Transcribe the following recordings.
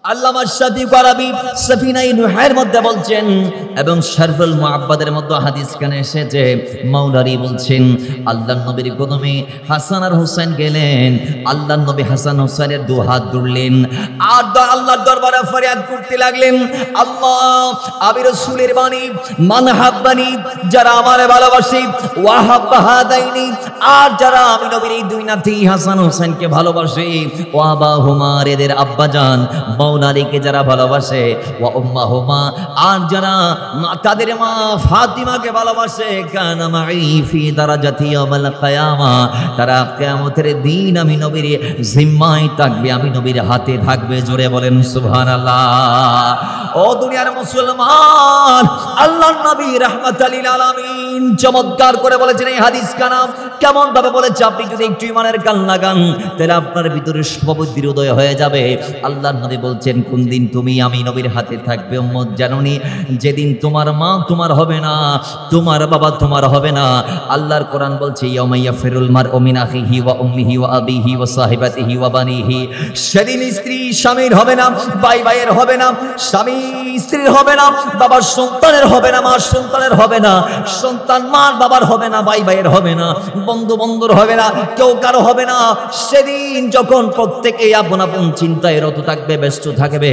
আল্লামা শাফিঈ আরবি সাফিনায়ে নুহের মধ্যে বলছেন এবং শারফুল মুআব্বাদের মধ্যে হাদিস কানে এসেছে মাওলারি বলছেন আল্লাহর নবীর কদমে হাসান আর হোসেন গেলেন। আল্লাহর নবী হাসান হোসেনের দু হাত ধরলেন আর আল্লাহর দরবারে ফরিয়াদ করতে লাগলেন, আল্লাহ আমি রাসূলের বাণী মান হাব্বানি, যারা আমারে ভালোবাসে, ওয়া হাব্বা হাদাইনি, আর যারা আমি নবীর এই দুই নাতি হাসান হোসেনকে ভালোবাসে, ওয়া বাহুমার এদের আব্বাজান মাওলারিকে যারা ভালোবাসে, ওয়া উম্মাহুমা আর যারা তাদের মা ফাতিমাকে ভালোবাসে, কানা মাই ফি দারাজাতি ইয়াউমাল কিয়ামা, তারা কিয়ামতের দিন আমি নবীর জিম্মায় থাকবে, আমি নবীর হাতে থাকবে। জোরে বলেন সুবহানাল্লাহ। ও দুনিয়ার মুসলমান, আল্লাহর নবী রাহমাতাল লিল আলামিন চমৎকার করে বলেছেন এই হাদিস কানা কেমন ভাবে বলেছে, আপনি যদি একটু ইমানের কান লাগান তাহলে আপনার ভিতরে শুভবুদ্ধির উদয় হয়ে যাবে। আল্লাহর নবী বলছেন, কোন দিন তুমি আমি নবীর হাতে থাকবে উম্মত জানোনি? যেদিন তোমার মা তোমার হবে না, তোমার বাবা তোমার হবে না। আল্লাহর কোরআন বলছে, ইয়াউমা ইয়াফিরুল মারউ মিন আখিহি ওয়া উম্মিহি ওয়া আবিহি ওয়া সাহিবাতিহি ওয়া বানিহি, সেদিন স্ত্রী স্বামীর হবে না, ভাই ভাইয়ের হবে না, স্বামী স্ত্রীর হবে না, বাবার সন্তানের হবে না, মার সন্তানের হবে না, সন্তান মার বাবার হবে না, ভাই ভাইয়ের হবে না, বন্ধু বন্ধুর হবে না, কেউ কারো হবে না। সেদিন যখন প্রত্যেকে আপন আপন চিন্তায় রত থাকবে, ব্যস্ত থাকবে,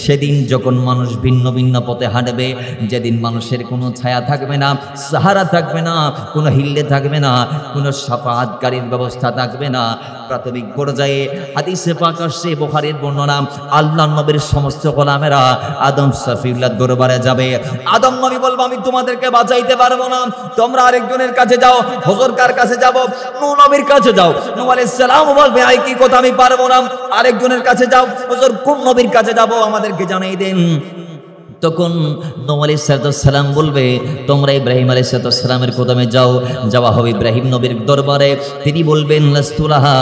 সেদিন যখন মানুষ ভিন্ন ভিন্ন পথে হাঁটবে, যেদিন মানুষের কোনো ছায়া থাকবে না, সাহারা থাকবে না, কোনো হিল্লে থাকবে না, কোনো শাফাআতকারীর ব্যবস্থা থাকবে না। প্রাথমিক পর্যায়ে হাদিসে পাক আসছে, বুখারীর বর্ণনা, আল্লাহর নবীর সমস্ত গোলামেরা আদম সফিউল্লাহর দরবারে যাবে। আদম নবী বলবে, আমি তোমাদেরকে বাঁচাইতে পারবো না, তোমরা আরেকজনের কাছে যাও। হুজুর কার কাছে যাব? নূহ নবীর কাছে যাও। নূহ আলাইহিস সালাম বলবে, আই কি কথা, আমি পারবো না, আরেকজনের কাছে যাও। হুজুর কোন নবীর কাছে যাব আমাদেরকে জানিয়ে দেন। তখন নূহ আলাইহিস সালাম বলবে, তোমরা ইব্রাহিম আলাইহিস সালামের কদমে যাও। যাওয়া হবে ইব্রাহিম নবীর দরবারে। তিনি বলবেন, লাস্তুলাহা,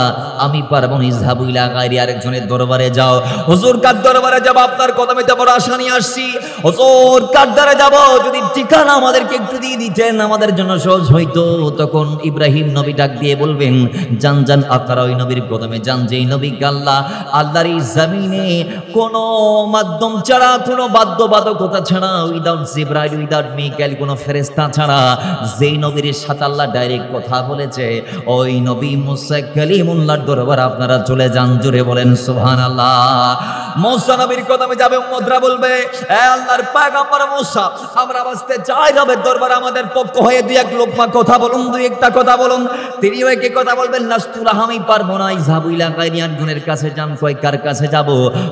আমি পারবো না, ইযহাবু ইলা গায়রি, আরেকজনের দরবারে যাও। হুজুর কার দরবারে যাব? আপনার কদমে তো বড় আশা নিয়ে আসছি। হুজুর কার দরবারে যাব? যদি ঠিকানা আমাদেরকে একটু দিয়ে দিতেন আমাদের জন্য সহজ হইতো। তখন ইব্রাহিম নবী ডাক দিয়ে বলবেন, জান জান আকরা, ওই নবীর কদমে যান যেই নবীকে আল্লাহর এই জমিনে কোনো মাধ্যম ছাড়া, কোনো বাধ্যবাধকতা ছাড়া, উইদাউট জিবরাইল, উইদাউট মিকাইল, কোনো ফেরেশতা ছাড়া যেই নবীর সাথে আল্লাহ ডাইরেক্ট কথা বলেছে, ওই নবী মুসা কালিমুল্লাহর দরবারে আপনারা চলে যান। জোরে বলেন সুবহানাল্লাহ। মুসা নবীর কদমে যাবে, উম্মতরা বলবে, এ আল্লাহর পয়গম্বর মুসা, আমরা বাঁচতে চাই, রবের দরবারে আমাদের পক্ষ হয়ে দুই এক লোকমা কথা বলুন, দুই একটা কথা বলুন। তিনি ওই কি কথা বলবেন? লাস্তুলাহা, আমি পারবো না, ইযহাবু ইলা গায়রি, আরেকজনের কাছে যান। কই কার কাছে যাব?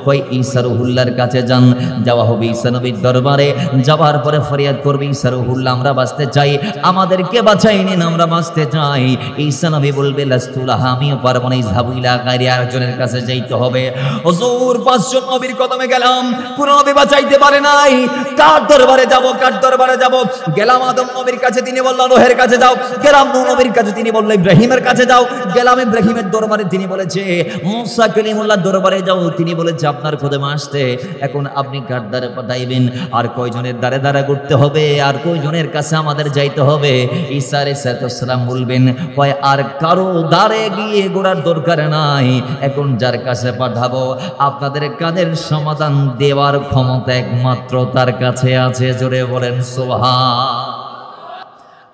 কই ঈসা রূহুল্লাহর কাছে যান। যাওয়া হবে ঈসা নবীর দরবারে। যাওয়ার পরে ফরিয়াদ করবে, ঈসা রূহুল্লাহ, আমরা বাঁচতে চাই, আমাদেরকে বাঁচাই নিন, আমরা বাঁচতে চাই। ঈসা নবী বলবে, লাস্তুলাহা, আমিও পারবো না, ইযহাবু ইলা গায়রি, আরেকজনের কাছে যাইতে হবে। হুজুর 5 জন নবীর কদমে গেলাম, কোন নবী বাঁচাইতে পারে নাই। কার দরবারে যাব? কার দরবারে যাব? গেলাম আদম নবীর কাছে, তিনি বললেন নোহের কাছে যাও। গেলাম নূহ নবীর কাছে, তিনি বললেন ইব্রাহিমের কাছে যাও। গেলাম ইব্রাহিমের দরবারে, তিনি বলেছে মুসা কালিমুল্লাহর দরবারে যাও। তিনি বলেছে আপনার কদমে আসতে। এখন আপনি কার দ্বারে পাঠাইবেন? আর কয়জনের দ্বারে দ্বারে করতে হবে? আর কয়জনের কাছে আমাদের যাইতে হবে? ঈসা আলাইহিস সালাম বলবেন, কয় আর কারো দ্বারে গিয়ে গোড়ার দরকার নাই, এখন যার কাছে পাঠাবো আপনাদের কাদের সমাধান দেওয়ার ক্ষমতা একমাত্র তার কাছে আছে। জোরে বলেন সুবহান।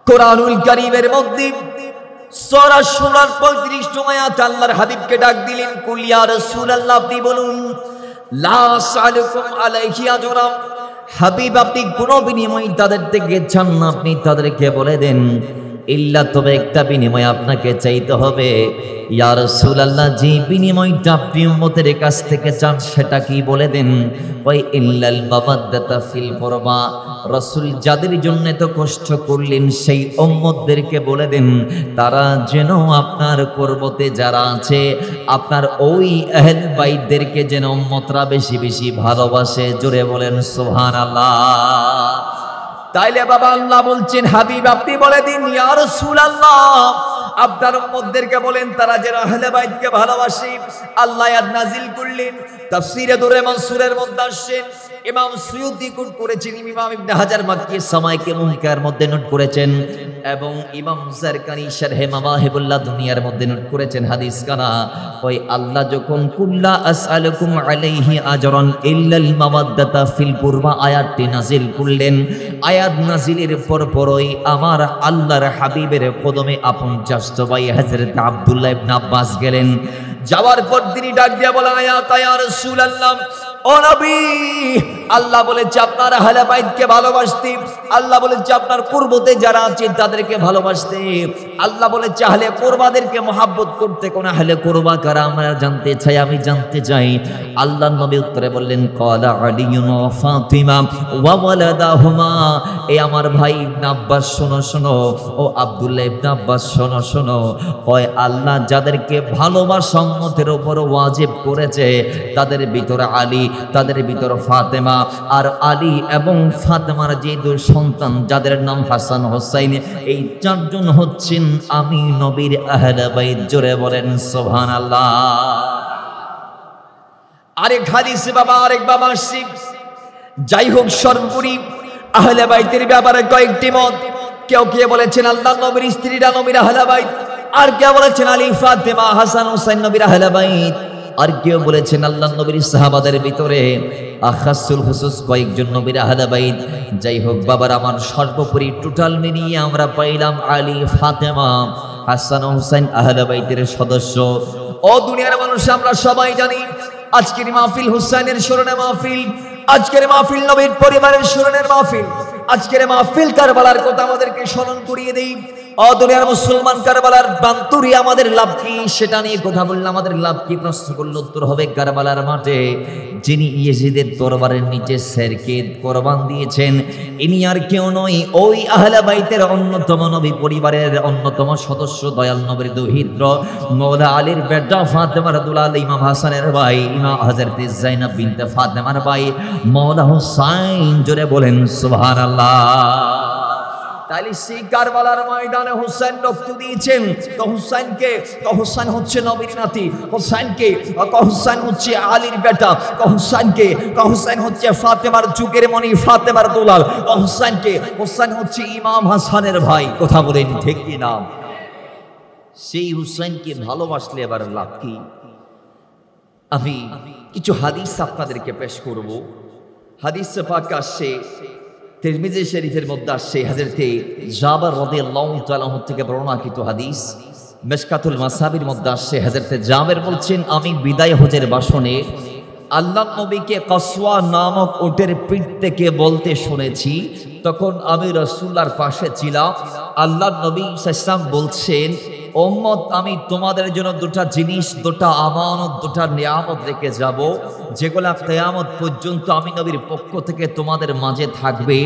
কোরআনুল কারীমের মধ্যে সূরা শুরার 35 নং আয়াতে আল্লাহর হাবিবকে ডাক দিলেন, কুল ইয়া রাসূলুল্লাহ, আপনি বলুন, লা সালুকুম আলাইহি আজরা, হাবিব আপনি কোনো বিনিময় তাদের থেকে চান না, আপনি তাদেরকে বলে দেন, ইল্লা, তবে একটা বিনিময় আপনাকে চাইতে হবে। ইয়া রাসূলুল্লাহ, যে বিনিময়টা আপনি উম্মতের কাছ থেকে চান সেটা কি বলে দেন। ওই ইল্লাল মাওয়াদ্দাতা ফিল কুরবা, রাসূল যাদের জন্য তো কষ্ট করলেন সেই উম্মতদেরকে বলে দেন, তারা যেন আপনার কুরবতে যারা আছে, আপনার ওই আহলে বাইতদেরকে যেন উম্মতরা বেশি বেশি ভালোবাসে। জোরে বলেন সুবহানাল্লাহ। তাইলে বাবা আল্লাহ বলছেন, হাবিব আপনি বলে দিন, ইয়া রাসূলুল্লাহ, আপনার উম্মতদেরকে বলেন তারা যেন আহলে বাইতকে ভালোবাসে। আল্লাহ আয়াত নাজিল করলেন, তাফসীরে দুরে মানসুরের মধ্যে আসছে, ইমাম সুয়ুতী কোট করেছেন, ইমাম ইবনে হাজার মাক্কি সামাইকে মুনকার মধ্যে নোট করেছেন, এবং ইমাম জারকানি শারহে মাওয়াহিবুল্লাহ দুনিয়ার মধ্যে নোট করেছেন হাদিস কানা, ওই আল্লাহ যখন কুল্লা আসআলুকুম আলাইহি আজরান ইল্লাল মাওয়াদ্দাতা ফিল কুরবা আয়াতটি নাজিল করলেন, আয়াত নাজিলের পরপরই আমার আল্লাহর হাবিবের কদমে আপন চাচত ভাই হযরত আব্দুল্লাহ ইবনে আব্বাস গেলেন। যাওয়ার পর তিনি ডাক দিয়া বলেন, ইয়া রাসূলুল্লাহ, ও নবী, আল্লাহ বলেছে আপনার আহলে বাইতকে ভালোবাসতে, আল্লাহ বলেছে আপনার কুরবতে যারা আছে তাদেরকে ভালোবাসতে, আল্লাহ বলেছে আহলে কুরবাদেরকে মহব্বত করতে। কোন আহলে কুরবা কারা আমরা জানতে চাই, আমি জানতে চাই। আল্লাহর নবী উত্তরে বললেন, ক্বালা আলিয়ুন ওয়া ফাতিমা ওয়া ওয়ালাদাহুমা, এই আমার ভাই ইবনে আব্বাস শোনো শোনো, ও আব্দুল্লাহ ইবনে আব্বাস শোনো শোনো, কয় আল্লাহ যাদেরকে ভালোবাসা উম্মতের উপর ওয়াজিব করেছে তাদের ভিতরে আলী, তাদের ভিতরে ফাতেমা, আর আলী এবং ফাতেমার যে দুই সন্তান যাদের নাম হাসান হোসাইন, এই চারজন হচ্ছেন আমি নবীর আহলে বাইত। জোরে বলেন সুবহানাল্লাহ। আরেক হাদিস বাবা, আরেক বাবা শিখ। যাই হোক, সর্বোপরি আহলে বাইতের ব্যাপারে কয়েকটি মত। কেউ কে বলেছেন আল্লাহ নবীর স্ত্রীরা নবীর আহলে বাইত, আর কেউ বলেছেন আলী ফাতেমা হাসান হোসেন নবীর আহলে বাইত, আর কেউ বলেছেন আল্লাহ নবীর সাহাবাদের ভিতরে আখাসুল হুসুস কয়েকজন নবীর আহলে বাইত। যাই হোক বাবার আমার, সর্বোপরি টোটাল মিলিয়ে আমরা পাইলাম আলী ফাতেমা হাসান হোসেন আহলে বাইতের সদস্য। ও দুনিয়ার মানুষ, আমরা সবাই জানি আজকের মাহফিল হুসাইনের স্মরণে মাহফিল, আজকের মাহফিল নবীর পরিবারের স্মরণের মাহফিল, আজকের মাহফিল কারবালার কথা আমাদেরকে স্মরণ করিয়ে দেই। ও দুনিয়ার মুসলমান, কারবালার বান্তুরি আমাদের লাভ কি, সেটা নিয়ে কথা বললে আমাদের লাভ কি? প্রশ্ন করলে উত্তর হবে কারবালার মাঠে যিনি ইয়েজিদের তরবারের নিচে শেরকে কোরবান দিয়েছেন, ইনি আর কেউ নয়, ওই আহলে বাইতের অন্যতম নবী পরিবারের অন্যতম সদস্য, দয়াল নবীর দৌহিত্র মওলা আলীর বেটা ফাতেমা রাদিয়াল্লাহু আনহা, ইমাম হাসানের ভাই, ইমাম হযরত যায়েনব বিনতে ফাতেমার ভাই মওলা হুসাইন। জোরে বলেন সুবহানাল্লাহ। তাইলে সেই কারবালার ময়দানে হুসাইন রক্ত দিয়েছেন, তো হুসাইনকে, তো হুসাইন হচ্ছে নবীর নাতি, হুসাইনকে, হুসাইন হচ্ছে আলীর বেটা, হুসাইনকে, হুসাইন হচ্ছে ফাতেমার যুগের মণি, ফাতেমার দুলাল, হুসাইনকে, হুসাইন হচ্ছে ইমাম হাসানের ভাই। কথা বলেন ঠিক কি না? সেই হুসাইনকে ভালোবাসলে এবার লাভ কি? আমি কিছু হাদিস আপনাদেরকে পেশ করব। হাদিস পাক আসছে তিরমিজি শরীফের মধ্যে আসছে, হযরতে জাবের রাদিয়াল্লাহু তাআলা থেকে বর্ণনাকৃত হাদিস। মিশকাতুল মাসাবির মধ্যে আসছে, হযরতে জাবের বলছেন, আমি বিদায় হজের ভাষণে আল্লাহর নবীকে কসওয়া নামক উটের পিঠ থেকে বলতে শুনেছি। তখন আমি রাসূলুল্লাহর পাশে ছিলাম। আল্লাহর নবী সাল্লাল্লাহু আলাইহি ওয়াসাল্লাম বলছেন, উম্মত, আমি তোমাদের জন্য দুটা জিনিস, দুটা আমানত, দুটা নিয়ামত রেখে যাব, যেগুলা কিয়ামত পর্যন্ত আমি নবীর পক্ষ থেকে তোমাদের মাঝে থাকবে।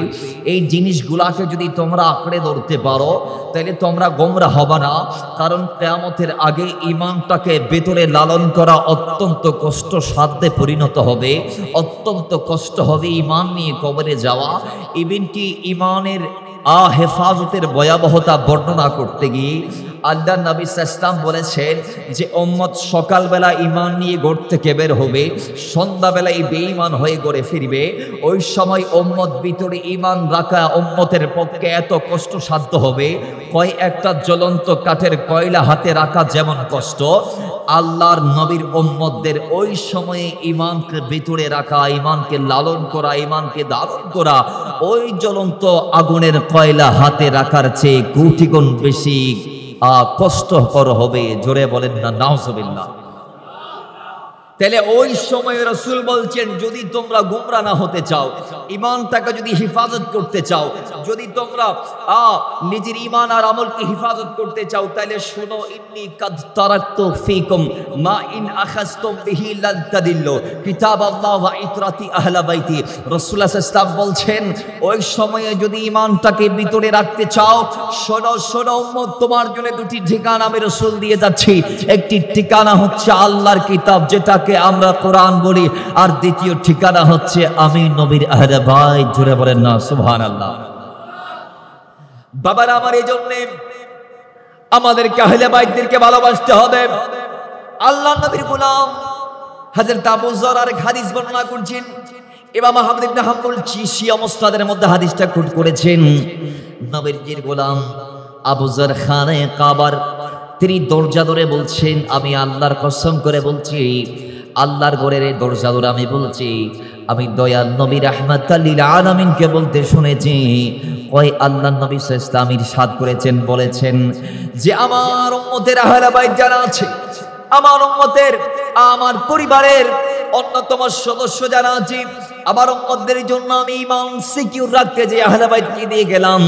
এই জিনিসগুলাকে যদি তোমরা আঁকড়ে ধরতে পারো তাহলে তোমরা গোমরা হবে না। কারণ কিয়ামতের আগে ঈমানটাকে ভেতরে লালন করা অত্যন্ত কষ্টসাধ্যে পরিণত হবে, অত্যন্ত কষ্ট হবে ঈমান নিয়ে কবরে যাওয়া। ইভেনকি ঈমানের হেফাজতের ভয়াবহতা বর্ণনা করতে গিয়ে আল্লাহর নবী সাল্লাল্লাহু আলাইহি ওয়াসাল্লাম বলেছেন যে উম্মত সকালবেলা ঈমান নিয়ে ঘর থেকে বের হবে, সন্ধ্যাবেলায় বেঈমান হয়ে ঘরে ফিরবে। ওই সময় উম্মত ভিতরে ঈমান রাখা উম্মতের পক্ষে এত কষ্টসাধ্য হবে, কয় একটা জ্বলন্ত কাঠের কয়লা হাতে রাখা যেমন কষ্ট, আল্লাহর নবীর উম্মতদের ওই সময়ে ঈমানকে ভিতরে রাখা, ঈমানকে লালন করা, ঈমানকে ধারণ করা ওই জ্বলন্ত আগুনের কয়লা হাতে রাখার চেয়ে কোটি গুণ বেশি কষ্টকর হবে। জোরে বলেন না নাউজুবিল্লাহ। তাহলে ওই সময় রাসূল বলছেন, যদি তোমরা গোমরা না হতে চাও, ঈমানটাকে যদি হেফাজত করতে চাও, যদি তোমরা নিজের ঈমান আর আমলকে হেফাজত করতে চাও, তাহলে শোনো, ইন্নী কাদ তারাকতু ফীকুম মা ইন আখাযতুম বিহি লান তাদিল্লু কিতাবাল্লাহ ওয়া ইতরাতি আহলে বাইতি। রাসূলুল্লাহ সাল্লাল্লাহু আলাইহি ওয়াসাল্লাম বলছেন, ওই সময়ে যদি ঈমানটাকে ভিতরে রাখতে চাও, শোনো শোনো উম্মত, তোমার জন্য দুটি ঠিকানা আমি রাসূল দিয়ে যাচ্ছি। একটি ঠিকানা হচ্ছে আল্লাহর কিতাব, যেটা আমরা কোরআন বলি, আর দ্বিতীয় ঠিকানা হচ্ছে আমি নবীর আহলে বাইত। জোরে বলেন না সুবহানাল্লাহ। বাবার আমার, এই জন্য আমাদেরকে আহলে বাইতদেরকে ভালোবাসতে হবে। আল্লাহর নবীর গোলাম হযরত আবু যর আরেক হাদিস বর্ণনা করছেন, ইমাম আহমদ ইবনে হাম্বল শিয়া মুসনাদের মধ্যে হাদিসটা কোট করেছেন। নবীর গোলাম আবু যর খানে কাবার তিনি দরজা ধরে বলছেন, আমি আল্লাহর কসম করে বলছি, আল্লাহর ঘরের দরজা ধরে আমি বলছি, আমি দয়াল নবী রাহমাতাল লিল আলামিনকে বলতে শুনেছি, ওই আল্লাহর নবী সাল্লাল্লাহু আলাইহি ইরশাদ করেছেন, বলেছেন যে আমার উম্মতের আহলে বাইত যারা আছে, আমার উম্মতের, আমার পরিবারের অন্যতম সদস্য যারা আছে, আমার উম্মতদের জন্য আমি ঈমান সিকিউর রাখতে যে আহলে বাইতকে দিয়ে গেলাম,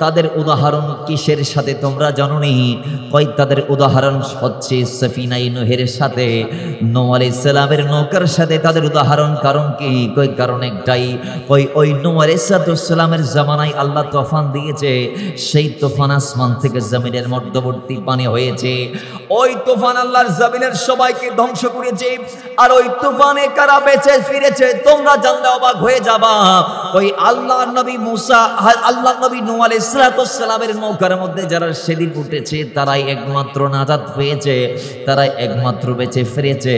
তাদের উদাহরণ কিসের সাথে তোমরা জানোনি? কই তাদের উদাহরণ হচ্ছে সফিনায়ে নূহের সাথে, নূহ আলাইহিস সালামের নৌকার সাথে তাদের উদাহরণ। কারণ কি? কই কারণ একটাই, কই ওই নূহ আলাইহিস সালামের জামানায় আল্লাহ তুফান দিয়েছে, সেই তুফান আসমান থেকে জমিনের মধ্যবর্তী পানি হয়েছে, ওই তুফান আল্লাহর জমিনের সবাইকে ধ্বংস করেছে। আর ওই তুফানে কারা বেঁচে ফিরেছে তোমরা জানলে অবাক হয়ে যাবা। ওই আল্লাহর নবী মুসা, আল্লাহর নবী নূহ আলাইহিস সালামের নৌকার মধ্যে যারা সেদিন উঠেছে তারাই একমাত্র নাজাত পেয়েছে, তারাই একমাত্র বেঁচে ফিরেছে।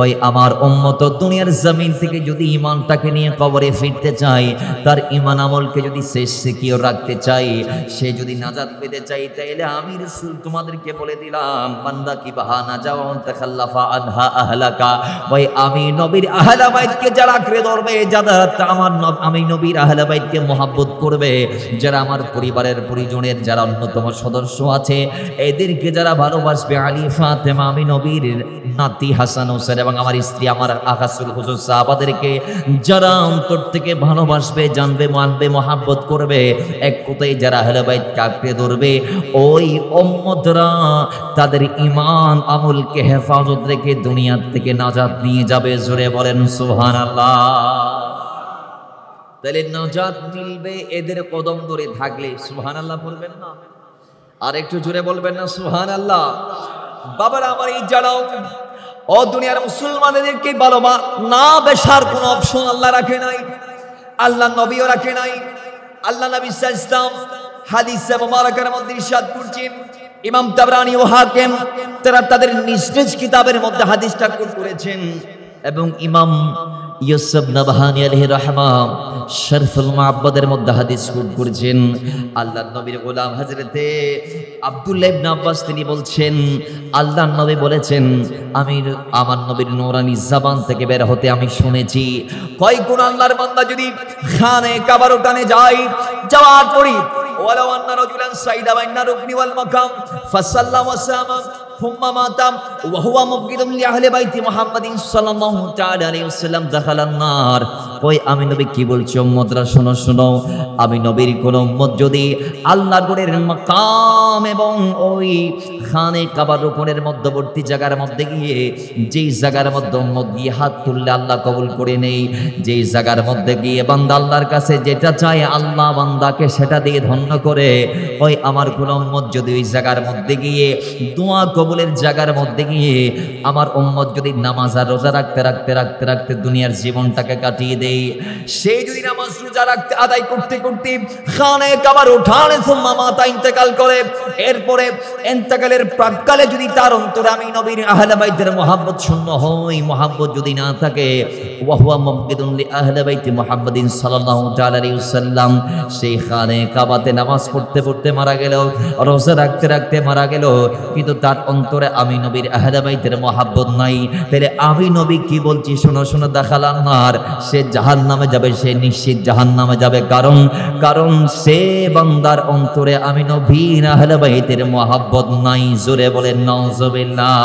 ওই আমার উম্মত দুনিয়ার জমিন থেকে যদি ঈমানটাকে নিয়ে কবরে ফিরতে চাই, তার ঈমান আমলকে যদি শেষ সিকিউর রাখতে চাই, সে যদি নাজাত পেতে চাই, তাইলে আমি রাসূল তোমাদেরকে বলে দিলাম, বান্দা কি বাহানা যাওয়া তাখাল্লাফা আনহা আহলাকা। ওই আমি নবীর আহলে বাইতকে যারা আঁকড়ে ধরবে, যারা আমি নবীর আহলে বাইতকে মহব্বত করবে, যারা আমার পরিবারের পরিজনের যারা অন্যতম সদস্য আছে, এদেরকে যারা ভালোবাসবে, আলী ফাতেমা, আমি নবীর নাতি হাসান হোসেন এবং আমার স্ত্রী আমার আকাসুল হুজুর সাহাবাদেরকে যারা অন্তর থেকে ভালোবাসবে, জানবে, মানবে, মহব্বত করবে, এক কথায় যারা আহলে বাইতকে আঁকড়ে ধরবে, ওই উম্মতরা তাদের ঈমান আমলকে হেফাজত রেখে দুনিয়া থেকে নাজাত নিয়ে যাবে। জোরে বলেন সুবহানাল্লাহ। তাহলে নাজাত মিলবে এদের কদম ধরে থাকলে। সুবহানাল্লাহ বলবেন না? আর একটু জোরে বলবেন না সুবহানাল্লাহ? বাবারা আমার, এই যারাও ও দুনিয়ার মুসলমানদেরকে ভালোবাসা না বেশার কোনো অপশন আল্লাহ রাখে নাই, আল্লাহ নবীও রাখে নাই। আল্লাহ নবী সাল্লাল্লাহু আলাইহি ওয়াসাল্লাম হাদিসে মুবারাকার মধ্যে ইরশাদ করছেন, ইমাম তাবরানী ও হাকিম তারা তাদের নিজ নিজ কিতাবের মধ্যে হাদিসটা কোট করেছেন, এবং ইমাম ইউসুফ নাবহানী আলাইহি রাহমা শরফুল মুআব্বাদের মধ্যে হাদিস কোট করেছেন। আল্লাহর নবীর গোলাম হযরতে আব্দুল্লাহ ইবনে আব্বাস তিনি বলছেন, আল্লাহর নবী বলেছেন, আমি আমার নবীর নূরানি জবান থেকে বের হতে আমি শুনেছি, কয় কোন আল্লাহর বান্দা যদি খানে কাবার ওখানে যায়, যাওয়ার পরই ওয়ালাউ আন্না রাজুলান সাইদা বাইনা রুকনি ওয়াল মাকাম ফাসাল্লাম ওয়া সামা থুম্মা মাতাম ওয়া হুয়া মুবগিদুন লি আহলি বাইতি মুহাম্মাদিন সাল্লাল্লাহু তাআলা আলাইহি ওয়াসাল্লাম দাখালান নার। কই আমি নবী কি বলছি উম্মতরা, শোনো শোনো, আমি নবীর কোন উম্মত যদি আল্লাহর ঘরের মাকাম এবং ওই খানে কাবার রুকনের মধ্যবর্তী জায়গার মধ্যে গিয়ে, যেই জায়গার মধ্যে উম্মত গিয়ে হাত তুললে আল্লাহ কবুল করে নেই, যেই জায়গার মধ্যে গিয়ে বান্দা আল্লাহর কাছে যেটা চায় আল্লাহ বান্দাকে সেটা দিয়ে ধন্য করে, ওই আমার কোন উম্মত যদি ওই জায়গার মধ্যে গিয়ে দোয়া কবুলের জায়গার মধ্যে গিয়ে আমার উম্মত যদি নামাজ আর রোজা রাখতে রাখতে রাখতে রাখতে দুনিয়ার জীবনটাকে কাটিয়ে দেয়, সেই যদি নামাজ রোজা রাখতে আদায় করতে করতে খানে কাবার উঠানে সুম্মা মাতা ইন্তেকাল করে, এরপরে ইন্তেকালের প্রাক্কালে যদি তার অন্তরে আমি নবীর আহলে বাইতের মহব্বত শূন্য হয়, মহব্বত যদি না থাকে, ওয়া হুয়া মুবগিদুন লি আহলি বাইতি মুহাম্মাদিন সাল্লাল্লাহু তাআলা আলাইহি ওয়াসাল্লাম, সেই খানে কাবাতে নামাজ পড়তে পড়তে মারা গেল, রোজা রাখতে রাখতে মারা গেল, কিন্তু তার অন্তরে আমি নবীর আহলে বাইতের মহব্বত নাই, তাহলে আমি নবী কি বলছি শোনো শোনো, দাখালান নার, সে জাহান্নামে যাবে, সে নিশ্চিত জাহান্নামে যাবে। কারণ সে বান্দার অন্তরে আমি নবীর আহলে বাইতের মহব্বত নাই। জোরে বলেন নাউজুবিল্লাহ।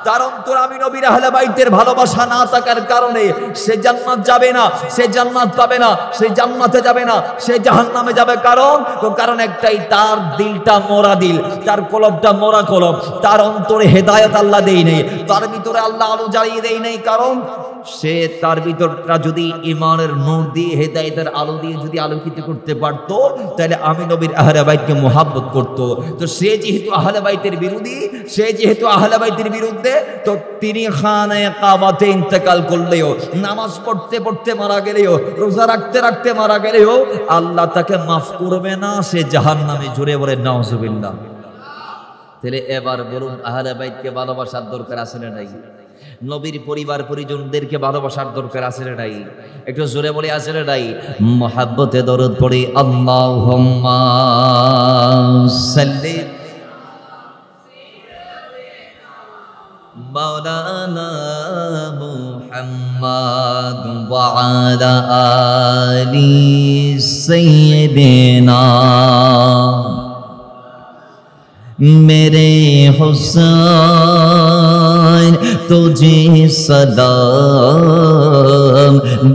তার অন্তরে আমি নবীর আহলে বাইতের ভালোবাসা না থাকার কারণে সে জান্নাত যাবে না, সে জান্নাত পাবে না, সে জান্নাতে যাবে না, সে জাহান্নামে যাবে। কারণ একটাই, তার দিলটা মোরা দিল, তার কলবটা মোরা কলব, তার অন্তরে হেদায়েত আল্লাহ দেই নেই, তার ভিতরে আল্লাহ আলো জ্বালিয়ে দেই নেই। কারণ সে তার ভিতরটা যদি ঈমানের নূর দিয়ে হেদায়েতের আলো দিয়ে যদি আলোকিত করতে পারত, তাহলে আমি নবীর আহলে বাইতকে মুহাব্বত করত। তো সে যেহেতু আহলে বাইতের বিরোধী, সে যেহেতু আহলে বাইতের বিরুদ্ধে, তো তিনি খানে কাবাতে ইন্তেকাল করলেও, নামাজ পড়তে পড়তে মারা গেলেও, রোজা রাখতে রাখতে মারা গেলেও আল্লাহ তাকে মাফ করবে না, সে জাহান্নামে। জোরে বলে নাউজুবিল্লাহ। তাহলে এবার বলুন, আহলে বাইতকে ভালোবাসার দরকার আছে না নাই? নবীর পরিবার পরিজনদেরকে ভালোবাসার দরকার আছে রে নাই? একটু জোরে বলে আছে রে নাই? মুহাব্বতে দরুদ পড়ি, আল্লাহুম্মা সাল্লি মাওলানা মুহাম্মদ ওয়া আলা আলি সাইয়্যিদিনা मेरे हुसैन तुझे सलाम,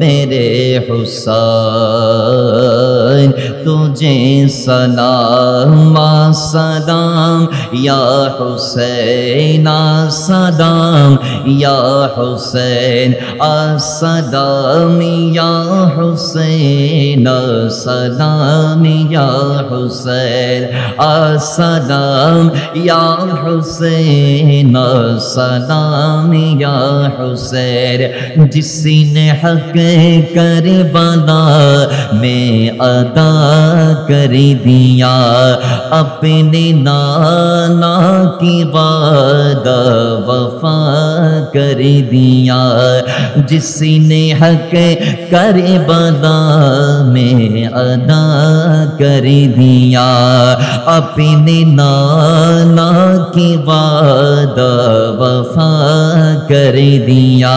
मेरे हुसैन तुझे सलाम सलाम या हुसैन सलाम या हुसैन सलाम या हुसैन सलाम या हुसैन सलाम या हुसैन सलाम या हुसैन। जिसने हक करबला में अदा कर दिया, अपने नाना की वादा वफा कर दिया। जिसने हक करबला में अदा कर दिया, अपने नाना की वादा वफा कर दिया।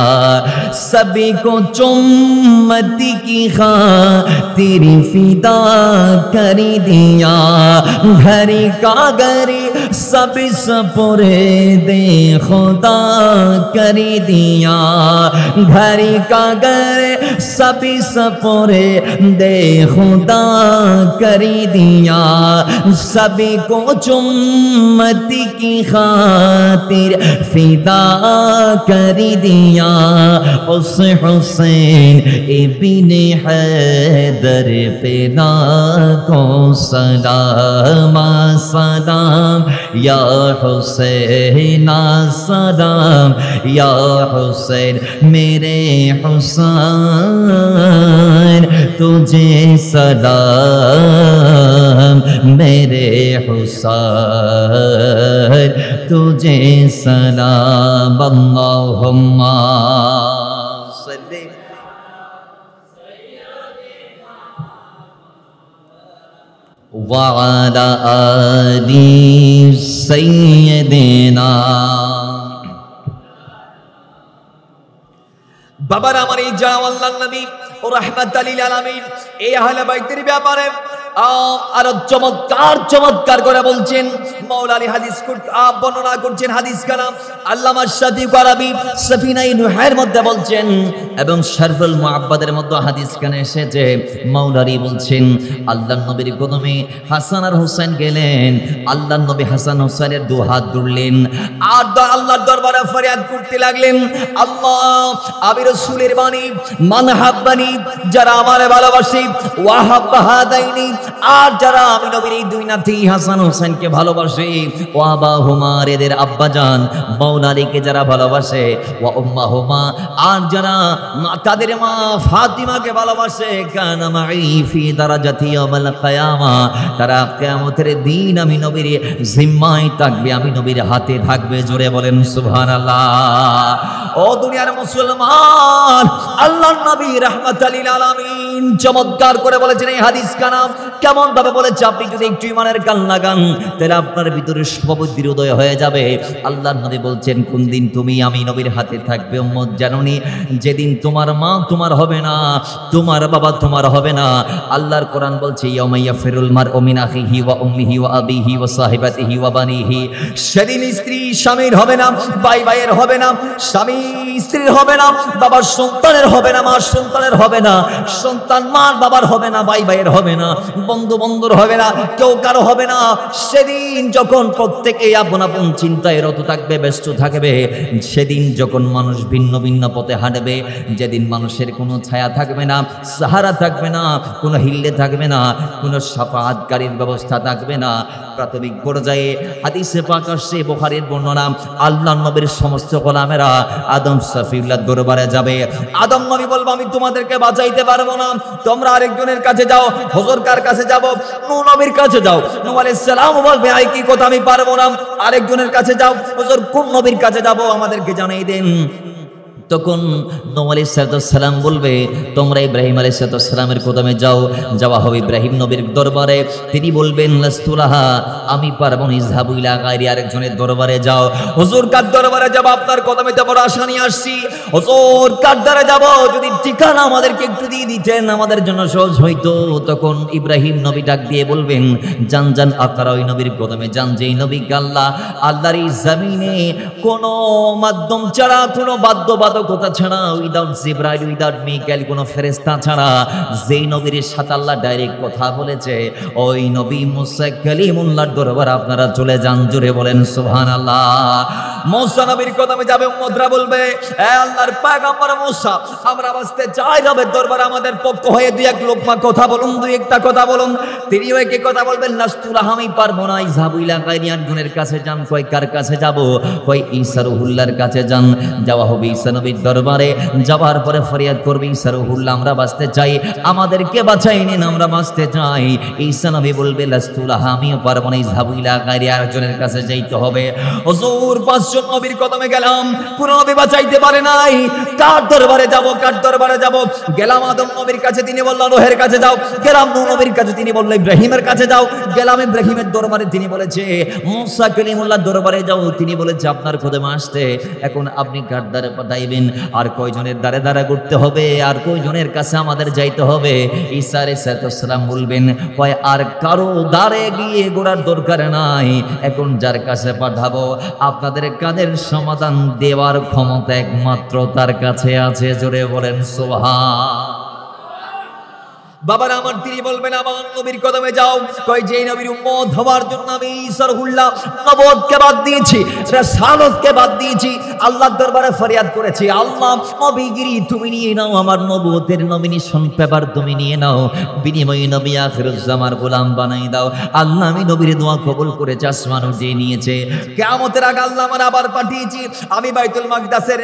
सभी को चुम्मती की खातिर फिदा कर दिया। घरी का घरी सब सपुरे दे खुदा कर दिया। घरी का घर सभी सपुरे दे खुदा कर दिया। सभी को चुम्मती की खातिर फिदा कर दिया। उस हुसैन इब्ने हैदर पे लाखों सलाम सलाम या हुसैन सलाम या हुसैन। मेरे हुसैन तुझे सलाम, मेरे हुसैन तुझे सलाम। अल्लाहुम्मा सल्ली व अला आलि सय्यिदिना। বাবার আমার এই যারা আল্লাহর নবী ও রাহমাতাল লিল আলামিন এই আহলে বাইতের ব্যাপারে আর চমৎকার করে বলছেন। মাওলা আলী হাদিস বর্ণনা করছেন। হাদিস কালাম আল্লামা শাফি কারাবি সফিনাই নুহের মধ্যে বলছেন এবং শরফুল মুআব্বাদের মধ্যে হাদিস কানে এসেছে। মাওলা আলী বলছেন আল্লাহর নবীর কদমে হাসান আর হোসেন গেলেন। আল্লাহর নবী হাসান হোসেনের দু হাত ধরলেন আর আল্লাহর দরবারে ফরিয়াদ করতে লাগলেন, আল্লাহ আমি রাসূলের বাণী মান হাব্বানি, যারা আমারে ভালোবাসে, ওয়া হাব্বা হাদাইনি, আর যারা আমি নবীর এই দুই নাতি হাসান হোসেনকে ভালোবাসে, ওয়া আবাহুমা এদের আব্বাজান মাওলা আলীকে যারা ভালোবাসে, ওয়া উম্মাহুমা আর যারা তাদের মা ফাতিমাকে ভালোবাসে, কানা মাই ফি দারাজাতি ইয়াউমাল কিয়ামা, তারা কিয়ামতের দিন আমি নবীর জিম্মায় থাকবে, আমি নবীর হাতে থাকবে। জোরে বলেন সুবহানাল্লাহ। ও দুনিয়ার মুসলমান, আল্লাহর নবী রাহমাতাল লিল আলামিন চমৎকার করে বলেছেন এই হাদিস কালাম। কেমন ভাবে বলেছে, আপনি যদি একটু ইমানের কান লাগান তাহলে আপনার ভিতরে শুভবুদ্ধির উদয় হয়ে যাবে। আল্লাহর নবী বলছেন, কোন দিন তুমি আমি নবীর হাতে থাকবে উম্মত জানুনি? যেদিন তোমার মা তোমার হবে না, তোমার বাবা তোমার হবে না। আল্লাহর কোরআন বলছে, ইয়াউমা ইয়াফিরুল মারউ মিন আখিহি ওয়া উম্মিহি ওয়া আবিহি ওয়া সাহিবাতিহি ওয়া বানিহি। সেদিন স্ত্রী স্বামীর হবে না, ভাই ভাইয়ের হবে না, স্বামী স্ত্রীর হবে না, বাবার সন্তানের হবে না, মার সন্তানের হবে না, সন্তান মার বাবার হবে না, ভাই ভাইয়ের হবে না, বন্ধু বন্ধুর হবে না, কেউ কারো হবে না। সেদিন যখন প্রত্যেকে আপন আপন চিন্তায় রত থাকবে, ব্যস্ত থাকবে, সেদিন যখন মানুষ ভিন্ন ভিন্ন পথে হাঁটবে, যেদিন মানুষের কোনো ছায়া থাকবে না, সাহারা থাকবে না, কোনো হিল্লে থাকবে না, কোনো শাফাআতকারীর ব্যবস্থা থাকবে না। প্রাথমিক পর্যায়ে হাদিসে পাক আসছে, বুখারীর বর্ণনা, আল্লাহর নবীর সমস্ত গোলামেরা আদম সফিউল্লাহ দরবারে যাবে। আদম নবী বলবে, আমি তোমাদেরকে বাঁচাইতে পারবো না, তোমরা আরেকজনের কাছে যাও। হুজুর কার কাছে যাব? নূহ নবীর কাছে যাও। নূহ আলাইহিস সালাম বলবে, আই কি কথা, আমি পারবো না, আরেকজনের কাছে যাও। হুজুর কোন নবীর কাছে যাব আমাদেরকে জানিয়ে দেন। তখন নূহ আলাইহিস সালাম বলবে তোমরা ইব্রাহিম আলাইহিস সালামের কদমে যাও। যাওয়া হবে ইব্রাহিম নবীর দরবারে। তিনি বলবেন লাস্তুলাহা, আমি পারবো না, ইযহাবু ইলা গায়রি, আরেকজনের দরবারে যাও। হুজুর কার দরবারে যাব? আপনার কদমে তো বড় আশা নিয়ে আসছি। হুজুর কার দরবারে যাব? যদি ঠিকানা আমাদেরকে একটু দিয়ে দিতেন আমাদের জন্য সহজ হইতো। তখন ইব্রাহিম নবী ডাক দিয়ে বলবেন যান যান, আপনারা ওই নবীর কদমে যান যেই নবীকে আল্লাহর এই জমিনে কোনো মাধ্যম ছাড়া, কোনো বাধ্যবাধকতা ছাড়া, উইদাউট জিবরাইল, উইদাউট মিকাইল, কোনো ফেরেশতা ছাড়া যেই নবীর সাথে আল্লাহ ডাইরেক্ট কথা বলেছে, ওই নবী মুসা কালিমুল্লাহর দরবারে আপনারা চলে যান। জোরে বলেন সুবহানাল্লাহ। মুসা নবীর কদমে যাবে, উম্মতরা বলবে এ আল্লাহর পয়গম্বর মুসা, আমরা বাঁচতে চাই রবের দরবারে, আমাদের পক্ষ হয়ে দুই এক লোকমা কথা বলুন, দুই একটা কথা বলুন। তিনি ওই কি কথা বলবেন? লাস্তুলাহ, আমি পারবো না, ইযহাবু ইলা গায়রি, আরেকজনের কাছে যান। কই কার কাছে যাব? কই ঈসা রুহুল্লাহর কাছে যান। যাওয়া হবে ঈসা নবীর দরবারে। যাওয়ার পরে ফরিয়াদ করবে ঈসা রুহুল্লাহ, আমরা বাঁচতে চাই, আমাদেরকে বাঁচাই নিন, আমরা বাঁচতে চাই। ঈসা নবী বলবে লাস্তুলাহ, আমিও পারবো না, ইযহাবু ইলা গায়রি, আরেকজনের কাছে যাইতে হবে। হুজুর 5জন নবীর কদমে গেলাম, কোন নবী বাঁচাইতে পারে নাই। কার দরবারে যাব? কার দরবারে যাব? গেলাম আদম নবীর কাছে, তিনি বললেন নোহের কাছে যাও। গেলাম নূহ নবীর কাছে, তিনি বললেন ইব্রাহিমের কাছে যাও। গেলাম ইব্রাহিমের দরবারে, তিনি বলেছে মুসা কালিমুল্লাহর দরবারে যাও। তিনি বলেছে আপনার কদমে আসতে। এখন আপনি কার দ্বারে পাঠাইবেন? আর কয়জনের দ্বারে দ্বারে ঘুরতে হবে? আর কয়জনের কাছে আমাদের যাইতে হবে? ঈসা আলাইহিস সালাম বলবেন কয় আর কারো দ্বারে গিয়ে ঘোরার দরকার নাই, এখন যার কাছে পাঠাবো আপনাদের কাদের সমাধান দেওয়ার ক্ষমতা একমাত্র তার কাছে আছে। জোরে বলেন সুবহান। বাবারা আমার, তিনি বলবেন আমার নবীর কদমে যাও। কই যেই নবীর উম্মত হওয়ার জন্য আমি ঈসা রুহুল্লাহ নবুয়তকে বাদ দিয়েছি, রাসালাতকে বাদ দিয়েছি, আল্লাহর দরবারে ফরিয়াদ করেছি, আল্লাহ নবীগিরি তুমি নিয়ে নাও, আমার নবুয়তের নমিনেশন পেপার তুমি নিয়ে নাও, বিনিময়ে নবী আখিরুজ্জামার গোলাম বানাই দাও। আল্লাহ আমি নবীর দোয়া কবুল করেছি, আসমান উঠিয়ে নিয়েছে। কিয়ামতের আগে আল্লাহ আমার আবার পাঠিয়েছি, আমি বাইতুল মাকদাসের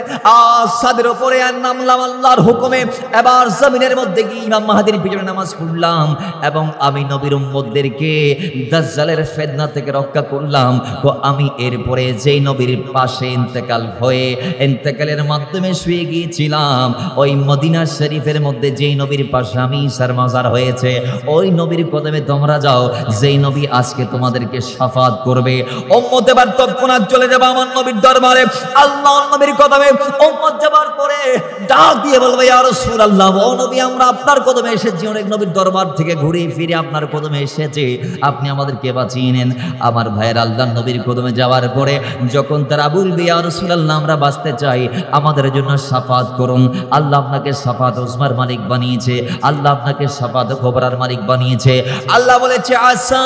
ছাদের উপরে নামলাম আল্লাহর হুকুমে। এবার জমিনের মধ্যে গিয়ে ইমাম মাহদীর পিছনে নামাজ পড়লাম এবং আমি নবীর উম্মতদেরকে দাজ্জালের ফিতনা থেকে রক্ষা করলাম। তো আমি এরপরে যেই নবীর পাশে ইন্তেকালের মাধ্যমে শুয়ে গিয়েছিলাম, ওই মদিনা শরীফের মধ্যে যেই নবীর পাশে আমি ঈসার মাজার হয়েছে, ওই নবীর কদমে তোমরা যাও, যেই নবী আজকে তোমাদেরকে শাফাত করবে। উম্মত এবার তৎক্ষণাৎ চলে যাবে আমার নবীর দরবারে, আল্লাহর নবীর কদমে। উম্মত যাবার পরে ডাক দিয়ে বলবে ইয়া রাসূলুল্লাহ, ও নবী আমরা আপনার কদমে এসেছি, অনেক নবীর দরবার থেকে ঘুরে ফিরে আপনার কদমে এসেছে, আপনি আমাদেরকে বাঁচিয়ে নেন। আমার ভাইয়ের আল্লাহর নবীর কদমে যাওয়ার পরে যখন তারা বলবে ইয়া রাসূলুল্লাহ আমরা বাঁচতে চাই, আমাদের জন্য শাফাত করুন, আল্লাহ আপনাকে শাফাত উজমার মালিক বানিয়েছে, আল্লাহ আপনাকে শাফাত কুবরার মালিক বানিয়েছে। আল্লাহ বলেছে আসা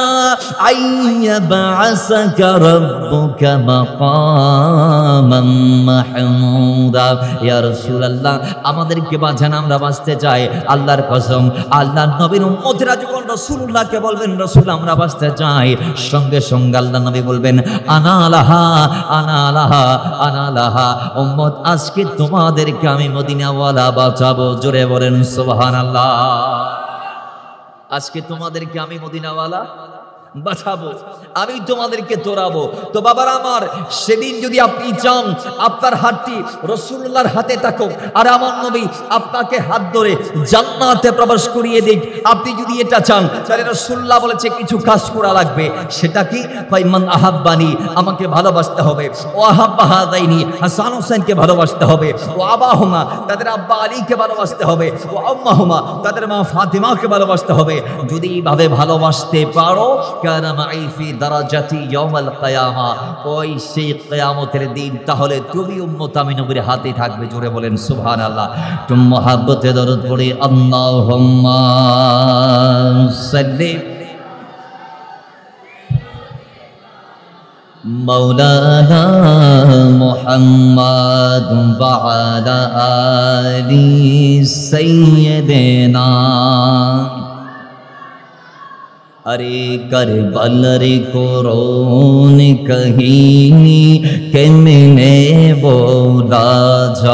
আইয়াবাসাকা রাব্বুকা মাকামান মাহমুদা, ইয়া রাসূলুল্লাহ আমাদেরকে বাঁচান, আমরা বাঁচতে চাই। আল্লাহর কসম, আল্লাহর নবীর উম্মতেরা যখন রাসূলুল্লাহকে বলবেন রাসূল আমরা বাঁচতে চাই, সঙ্গে সঙ্গে আল্লাহর নবী বলবেন আনা লাহা আনা লাহা আনা লাহা। উম্মত আজকে তোমাদেরকে আমি মদিনাওয়ালা বাঁচাবো। জোরে বলেন সুবহানাল্লাহ। আজকে তোমাদেরকে আমি মদিনাওয়ালা বাঁচাবো, আমি তোমাদেরকে তোরাবো। তো বাবার আমার, সেদিন যদি আপনি চান আপনার হাতটি রাসূলুল্লাহর হাতে থাকুক আর আমার নবী আপনাকে হাত ধরে জান্নাতে প্রবেশ করিয়ে দিক, আপনি যদি এটা চান তাহলে রাসূলুল্লাহ বলেছে কিছু কাজ করা লাগবে। সেটা কি? কয় মান আহাব্বানি, আমাকে ভালোবাসতে হবে, ও আহাব্বা হাযাইনি, হাসান হোসেনকে ভালোবাসতে হবে, ও আবাহুমা, তাদের আব্বা আলীকে ভালোবাসতে হবে, ও আম্মাহুমা, তাদের মা ফাতিমাকে ভালোবাসতে হবে। যদি এইভাবে ভালোবাসতে পারো কানা মাই ফি দারাজাতি ইয়াউমাল কিয়ামা, ওই সেই কিয়ামতের দিন তাহলে তুমি উম্মত আমি নবীর হাতে থাকবে। জোরে বলেন সুবহানাল্লাহ। তুমি মহব্বতে দরুদ পড়ে আল্লাহুম্মা সাল্লি মাওলানা মুহাম্মাদ ওয়া আলা আলি সাইয়্যিদিনা अरे करबलार कोरोन कहीनी केमने बोला जाए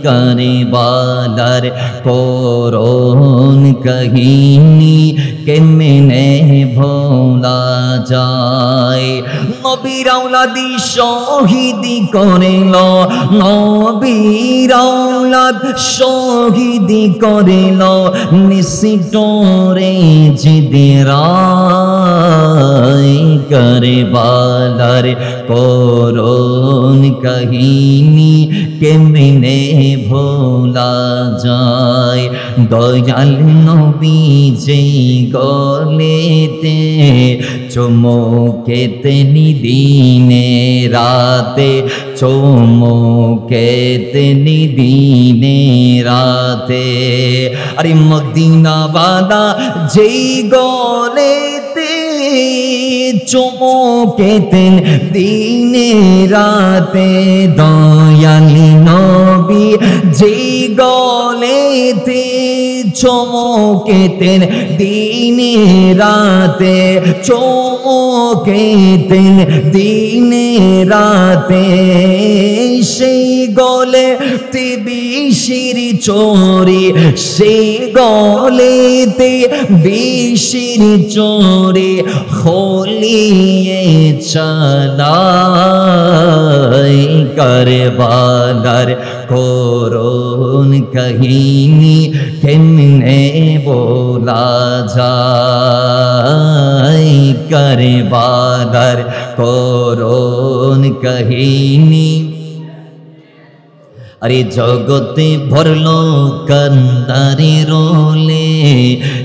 करबलार कोरोन कहीनी केमने भोला जाए नबीर औलादी शहीदी करिल नबीर औलाद शहीदी करिल निशिटरे जिदेराय करबलार कोरोन कहीनी केमने भोला जाए दयाल नबी जे गलेते चुमुकेते दिने राते चुमुकेते दिने राते अरे मदीना वाला जे गलेते चुमुकेते दिने राते दयाली नबी जे गलेते चुमुकेते दिने राते चुमुकेते दिने राते সেই গলেতে বিশির চোরে সেই গলেতে বিশির চোরে খলিয়ে চালাই করবলার কোরআন কাহিনী কেমনে বলা যায় करबलार कोरोन कहीनी अरे जगते भरलो कंदारे रोले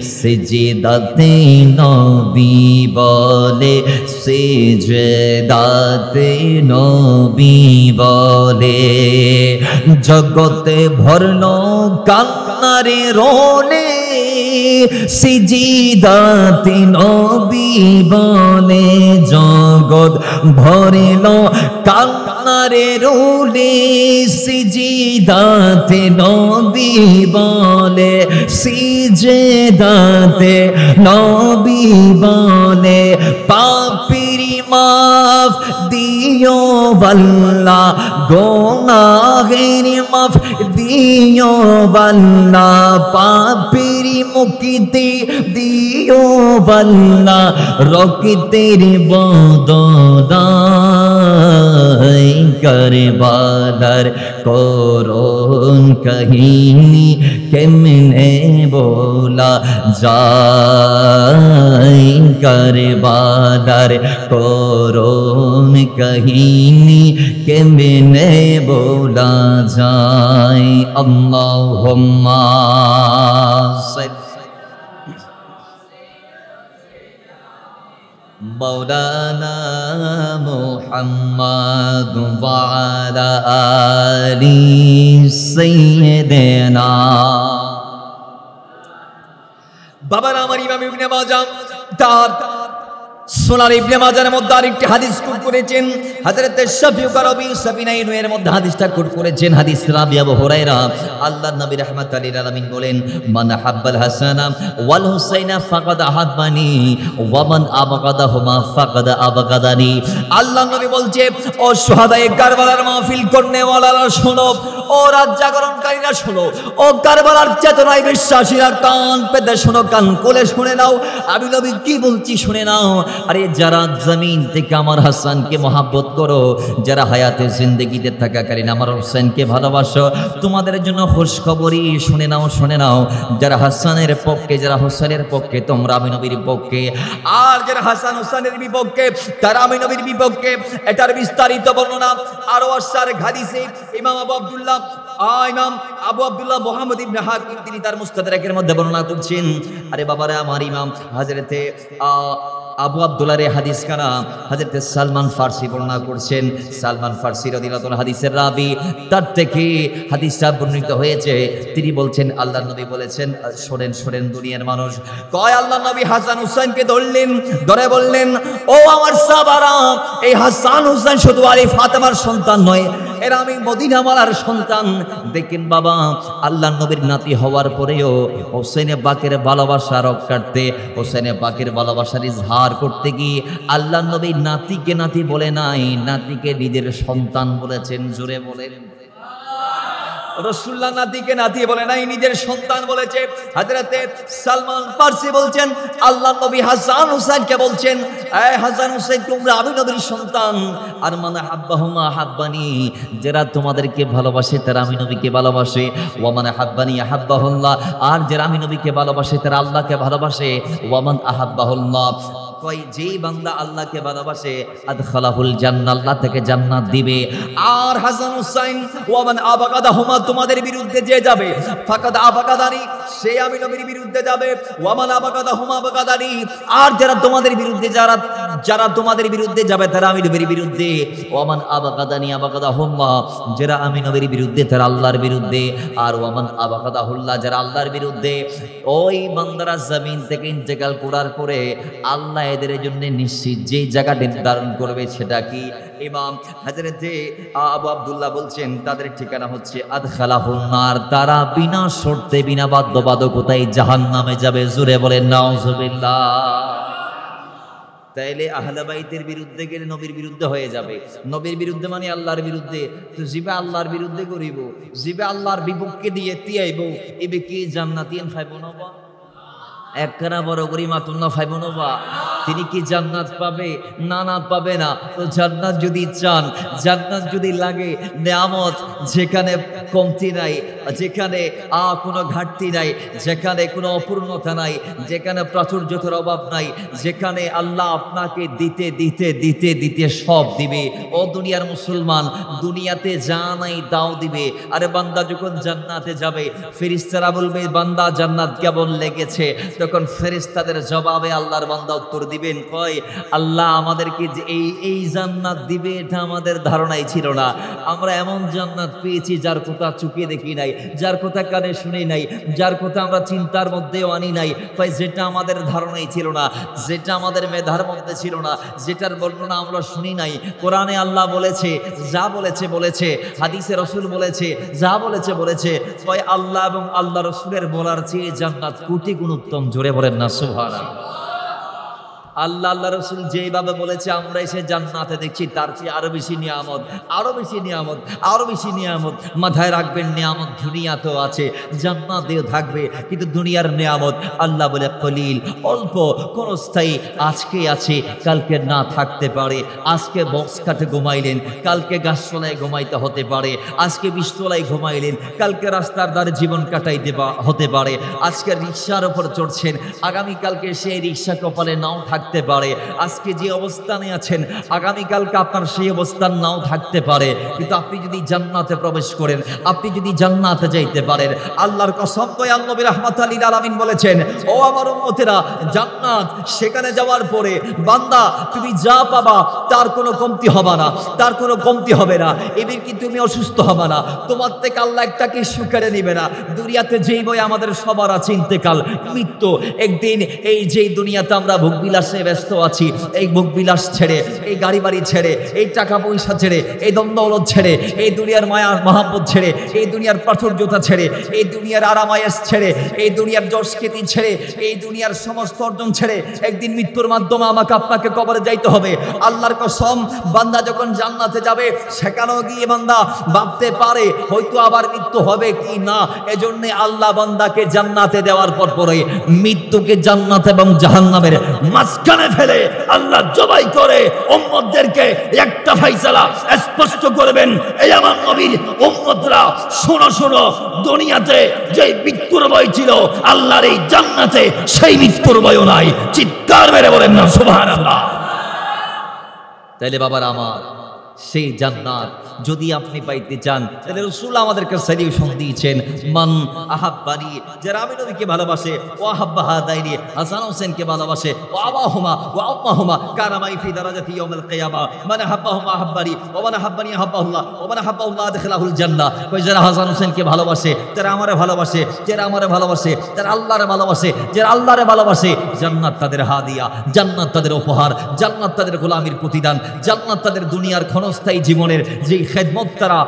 सिजदाते नबी बोले सिजदाते नबी बोले जगते भरलो कंदारे रोले सिजदाते नबी बोले जगत भरलो कंदारे रोले सिजदाते नबी बोले सिजदाते नबी बोले पापीरी माफ दियो वल्ला गुनाहेर माफ दियो वल्ला पापीरी मुक्ति दियो वल्ला रक्तेर बदलाय करबलार कोरोन कहीनी केमने बोला जाए करबलार कोरोन कहीनी केमने बोला जाए अल्लाहुम्मा मौलाना मुहम्मद वाला आली सय्यदना बाबा আমার ইমাম ইবনে মাজাহ তার সুনান ইবনে মাজাহের মধ্যে আরেকটি হাদিস কোট করেছেন হযরত শাফিউ কারবি সাফিনাইন এর মধ্যে হাদিসটা কোট করেছেন হাদিস রাবি আবু হুরায়রা আল্লাহর নবী রাহমাতুল লিল আলামিন বলেন মান হাব্বাল হাসানা ওয়াল হুসাইনা ফাকাদ আহাব্বানি ওয়া মান আবগাদাহুমা ফাকাদ আবগাদানি আল্লাহর নবী বলছে ও শুহাদায়ে কারবালার মাহফিল করনে ওয়ালারা শোনো ও রাত জাগরণকারীরা শোনো ও কারবালার চেতনায় বিশ্বাসীরা কান পেতে শোনো কান খুলে শুনে নাও আমি নবী কি বলছি শুনে নাও अरे जरा जमीन থেকে আমার হাসানকে মহব্বত করো যারা হায়াতে জিন্দেগিতে থাকাকালীন আমার হোসেনকে ভালোবাসো তোমাদের জন্য খুশখবরি শুনে নাও যারা হাসানের পক্ষে যারা হোসেনের পক্ষে তোমরা আমি নবীর পক্ষে আর যারা হাসান হোসেনের বিপক্ষে তারা আমি নবীর বিপক্ষে এটার বিস্তারিত বর্ণনা আরো আসার হাদিসে ইমাম আবু আব্দুল্লাহ মুহাম্মদ ইবনে হাকিম তিনি তার মুস্তাদরাকের মধ্যে বর্ণনা করছেন আরে বাবারে আমার ইমাম হযরতে আবু আব্দুল্লাহর হাদিস কানা হযরত সালমান ফারসি বর্ণনা করছেন সালমান ফারসি রাদিয়াল্লাহু তাআলা হাদিসের রাবি তার থেকে হাদিসটা বর্ণিত হয়েছে তিনি বলছেন আল্লাহর নবী বলেছেন শুনেন দুনিয়ার মানুষ কয় আল্লাহর নবী হাসান হুসাইনকে ধরে বললেন ও আমার সাহাবারা এই হাসান হুসাইন শুধু আলী ফাতেমার সন্তান নয় এরা আমি মদিনাওয়ালার সন্তান। দেখেন বাবা, আল্লাহ নবীর নাতি হওয়ার পরেও হোসেনে পাকের ভালোবাসা রক্ষার্থে, হোসেনে পাকের ভালোবাসার ইজহার করতে গিয়ে আল্লাহ নবী নাতিকে নাতি বলে নাই, নাতিকে নিজের সন্তান বলেছেন। জোরে বলেন। রাসূলুল্লাহ নাতিকে নাতি বলে নাই, নিজের সন্তান বলেছে। হযরতে সালমান ফারসি বলছেন আল্লাহ নবী হাসান হুসাইনকে বলছেন, এই হাসান হুসাইন তোমরা আমি নবীর সন্তান। আর মানে হাব্বাহুমা হাব্বানি, যারা তোমাদেরকে ভালোবাসে তারা আমি নবীকে ভালোবাসে। ওয়া মানে হাব্বানি আহাব্বাহুল্লাহ, আর যারা আমি নবীকে ভালোবাসে তারা আল্লাহকে ভালোবাসে। ওয়া মান আহাব্বাহুল্লাহ, কই যেই বান্দা আল্লাহকে ভালোবাসে আদখালাহুল জান্নাহ, আল্লাহ থেকে জান্নাত দিবে। আর হাসান হুসাইন ওয়া মান আবাগাদাহুমা, তোমাদের বিরুদ্ধে যে যাবে ফাকাদ আবাগাদানি, সে আমি নবীর বিরুদ্ধে যাবে। ওয়া মান আবাগাদাহুমা আবাগাদানি, আর যারা তোমাদের বিরুদ্ধে যারা তোমাদের বিরুদ্ধে যাবে তারা আমি নবীর বিরুদ্ধে। ওয়া মান আবাগাদানি আবাগাদাহুমা, যারা আমি নবীর বিরুদ্ধে তারা আল্লাহর বিরুদ্ধে। আর ওয়া মান আবাগাদাহুল্লাহ, যারা আল্লাহর বিরুদ্ধে, ওই বান্দারা জমিন থেকে ইন্তেকাল করার পরে আল্লাহ এদের জন্য নিশ্চিত যে জায়গা নির্ধারণ করবে সেটা কি? ইমাম হযরতে আবু আব্দুল্লাহ বলছেন তাদের ঠিকানা হচ্ছে আদখালাহুন নার, তারা বিনা শর্তে বিনা বাধ্যবাধকতায় জাহান্নামে যাবে। জোরে বলেন নাউজুবিল্লাহ। তাইলে আহলে বাইতের বিরুদ্ধে গেলে নবীর বিরুদ্ধে হয়ে যাবে। নবীর বিরুদ্ধে মানে আল্লাহর বিরুদ্ধে। তো জিবে আল্লাহর বিরুদ্ধে করিব, জিবে আল্লাহর বিপক্ষে দিয়ে তিয়াইব, এবে কি জান্নাতিয়ান ফাইব না? একখানা বড় করি মাতুল্লাহ ফাইব না? তিনি কি জান্নাত পাবে? না, না পাবে না। তো জান্নাত যদি চান, জান্নাত যদি লাগে, নেয়ামত যেখানে কমতি নাই, যেখানে কোনো ঘাটতি নাই, যেখানে কোনো অপূর্ণতা নাই, যেখানে প্রাচুর্যতার অভাব নাই, যেখানে আল্লাহ আপনাকে দিতে দিতে দিতে দিতে সব দিবে। ও দুনিয়ার মুসলমান, দুনিয়াতে যা নাই দাও দিবে। আরে বান্দা যখন জান্নাতে যাবে, ফেরেশতারা বলবে বান্দা জান্নাত কেমন লেগেছে? তখন ফেরেশতাদের জবাবে আল্লাহর বান্দা উত্তর দিবেন, কয় আল্লাহ আমাদেরকে যে এই জান্নাত দিবে এটা আমাদের ধারণাই ছিল না। আমরা এমন জান্নাত পেয়েছি যার কথা চোখে দেখি নাই, যার কথা কানে শুনি নাই, যার কথা আমরা চিন্তার মধ্যেও আনি নাই। কয় যেটা আমাদের ধারণাই ছিল না, যেটা আমাদের মেধার মধ্যে ছিল না, যেটার বর্ণনা আমরা শুনি নাই। কোরআনে আল্লাহ বলেছে, যা বলেছে বলেছে, হাদিসে রাসূল বলেছে, যা বলেছে বলেছে। কয় আল্লাহ এবং আল্লাহ রাসূলের বলার চেয়ে জান্নাত কোটি গুণ উত্তম। জোরে বলেন না সুবহানাল্লাহ। আল্লাহ আল্লাহ রসুল যেভাবে বলেছে আমরা এসে জান্নাতে দেখছি, তার চেয়ে আরো বেশি নিয়ামত, আরো বেশি নিয়ামত, আরো বেশি নিয়ামত। মাথায় রাখবেন, নিয়ামত দুনিয়াতেও আছে, জান্নাতেও থাকবে, কিন্তু দুনিয়ার নিয়ামত আল্লাহ বলে কলিল, অল্প, কোন স্থায়ী। আজকে আছে, কালকে না থাকতে পারে। আজকে বক্স কাঠে ঘুমাইলেন, কালকে গাছতলায় ঘুমাইতে হতে পারে। আজকে বিশতলায় ঘুমাইলেন, কালকে রাস্তার ধারে জীবন কাটাইতে হতে পারে। আজকে রিক্সার উপর চড়ছেন, আগামীকালকে সেই রিক্সা কপালে নাও থাকতে পারে। আজকে যে অবস্থানে আছেন, আগামীকালকে আপনার সেই অবস্থান নাও থাকতে পারে। কিন্তু আপনি যদি জান্নাতে প্রবেশ করেন, আপনি যদি জান্নাতে যাইতে পারেন, আল্লাহর কসম করে আল্লাহ নবী রাহমাতুল লিল আলামিন বলেছেন, ও আমার উম্মতেরা, জান্নাত সেখানে যাওয়ার পরে বান্দা তুমি যা পাবা তার কোনো কমতি হবে না, তার কোনো কমতি হবে না। এবার কি তুমি অসুস্থ হবে না, তোমার থেকে আল্লাহ একটা কিছু কেড়ে নিবে না। দুনিয়াতে যেই বই আমাদের সবার আছে ইন্তেকাল, মৃত্যু। একদিন এই যেই দুনিয়াতে আমরা ভোগবিলাসে ব্যস্ত আছি, এই ভোগবিলাস ছেড়ে, এই গাড়ি বাড়ি ছেড়ে, এই টাকা পয়সা ছেড়ে, এই দ্বন্দ্বলত ছেড়ে, এই দুনিয়ার মায়া মহাব্বত ছেড়ে, এই দুনিয়ার প্রাচুর্যতা ছেড়ে, এই দুনিয়ার আরামায়েশ ছেড়ে, এই দুনিয়ার যশখ্যাতি ছেড়ে, এই দুনিয়ার সমস্ত অর্জন ছেড়ে একদিন মৃত্যুর মাধ্যমে আমাকে আপনাকে কবরে যাইতে হবে। আল্লাহর কসম, বান্দা যখন জান্নাতে যাবে সেখানেও গিয়ে বান্দা ভাবতে পারে হয়তো আবার মৃত্যু হবে কি না। এজন্য আল্লাহ বান্দাকে জান্নাতে দেওয়ার পরে মৃত্যুকে জান্নাত এবং জাহান্নামের মাঝখানে ফেলে আল্লাহ জবাই করে উম্মতদেরকে একটা ফয়সালা স্পষ্ট করবেন, এই আমার নবীর উম্মতরা শোনো শোনো, দুনিয়াতে যে মৃত্যুর ভয় ছিল আল্লাহর এই জান্নাতে সেই মৃত্যুর ভয়ও নাই। চিৎকার মেরে বলেন না সুবহানাল্লাহ। তাইলে বাবার আমার, সেই জান্নাত যদি আপনি পাইতে চান, তাহলে রাসূল আমাদেরকে সলিউশন দিয়েছেন, মান আহাব্বানি, যারা আমি নবীকে ভালোবাসে, ও আহাব্বা হাদাইনি, হাসান হোসেনকে ভালোবাসে, ও আবাহুমা ওয়া উম্মাহুমা কানা মাই ফি দারাজাতি ইয়াউমিল কিয়ামা, মান আহাব্বাহুমা আহাব্বানি ওয়া মান আহাব্বানি আহাব্বাহুল্লাহ ওয়া মান আহাব্বাহুল্লাহ আদখালাহুল জান্নাহ। কই যারা হাসান হোসেনকে ভালোবাসে, যারা আমারে ভালোবাসে, যারা আমারে ভালোবাসে, যারা আল্লাহরে ভালোবাসে, যারা আল্লাহরে ভালোবাসে, জান্নাত তাদের হাদিয়া, জান্নাত তাদের উপহার, জান্নাত তাদের গোলামির প্রতিদান, জান্নাত তাদের দুনিয়ার ক্ষণ ক্ষণস্থায়ী জীবনের যে খেদমত তারা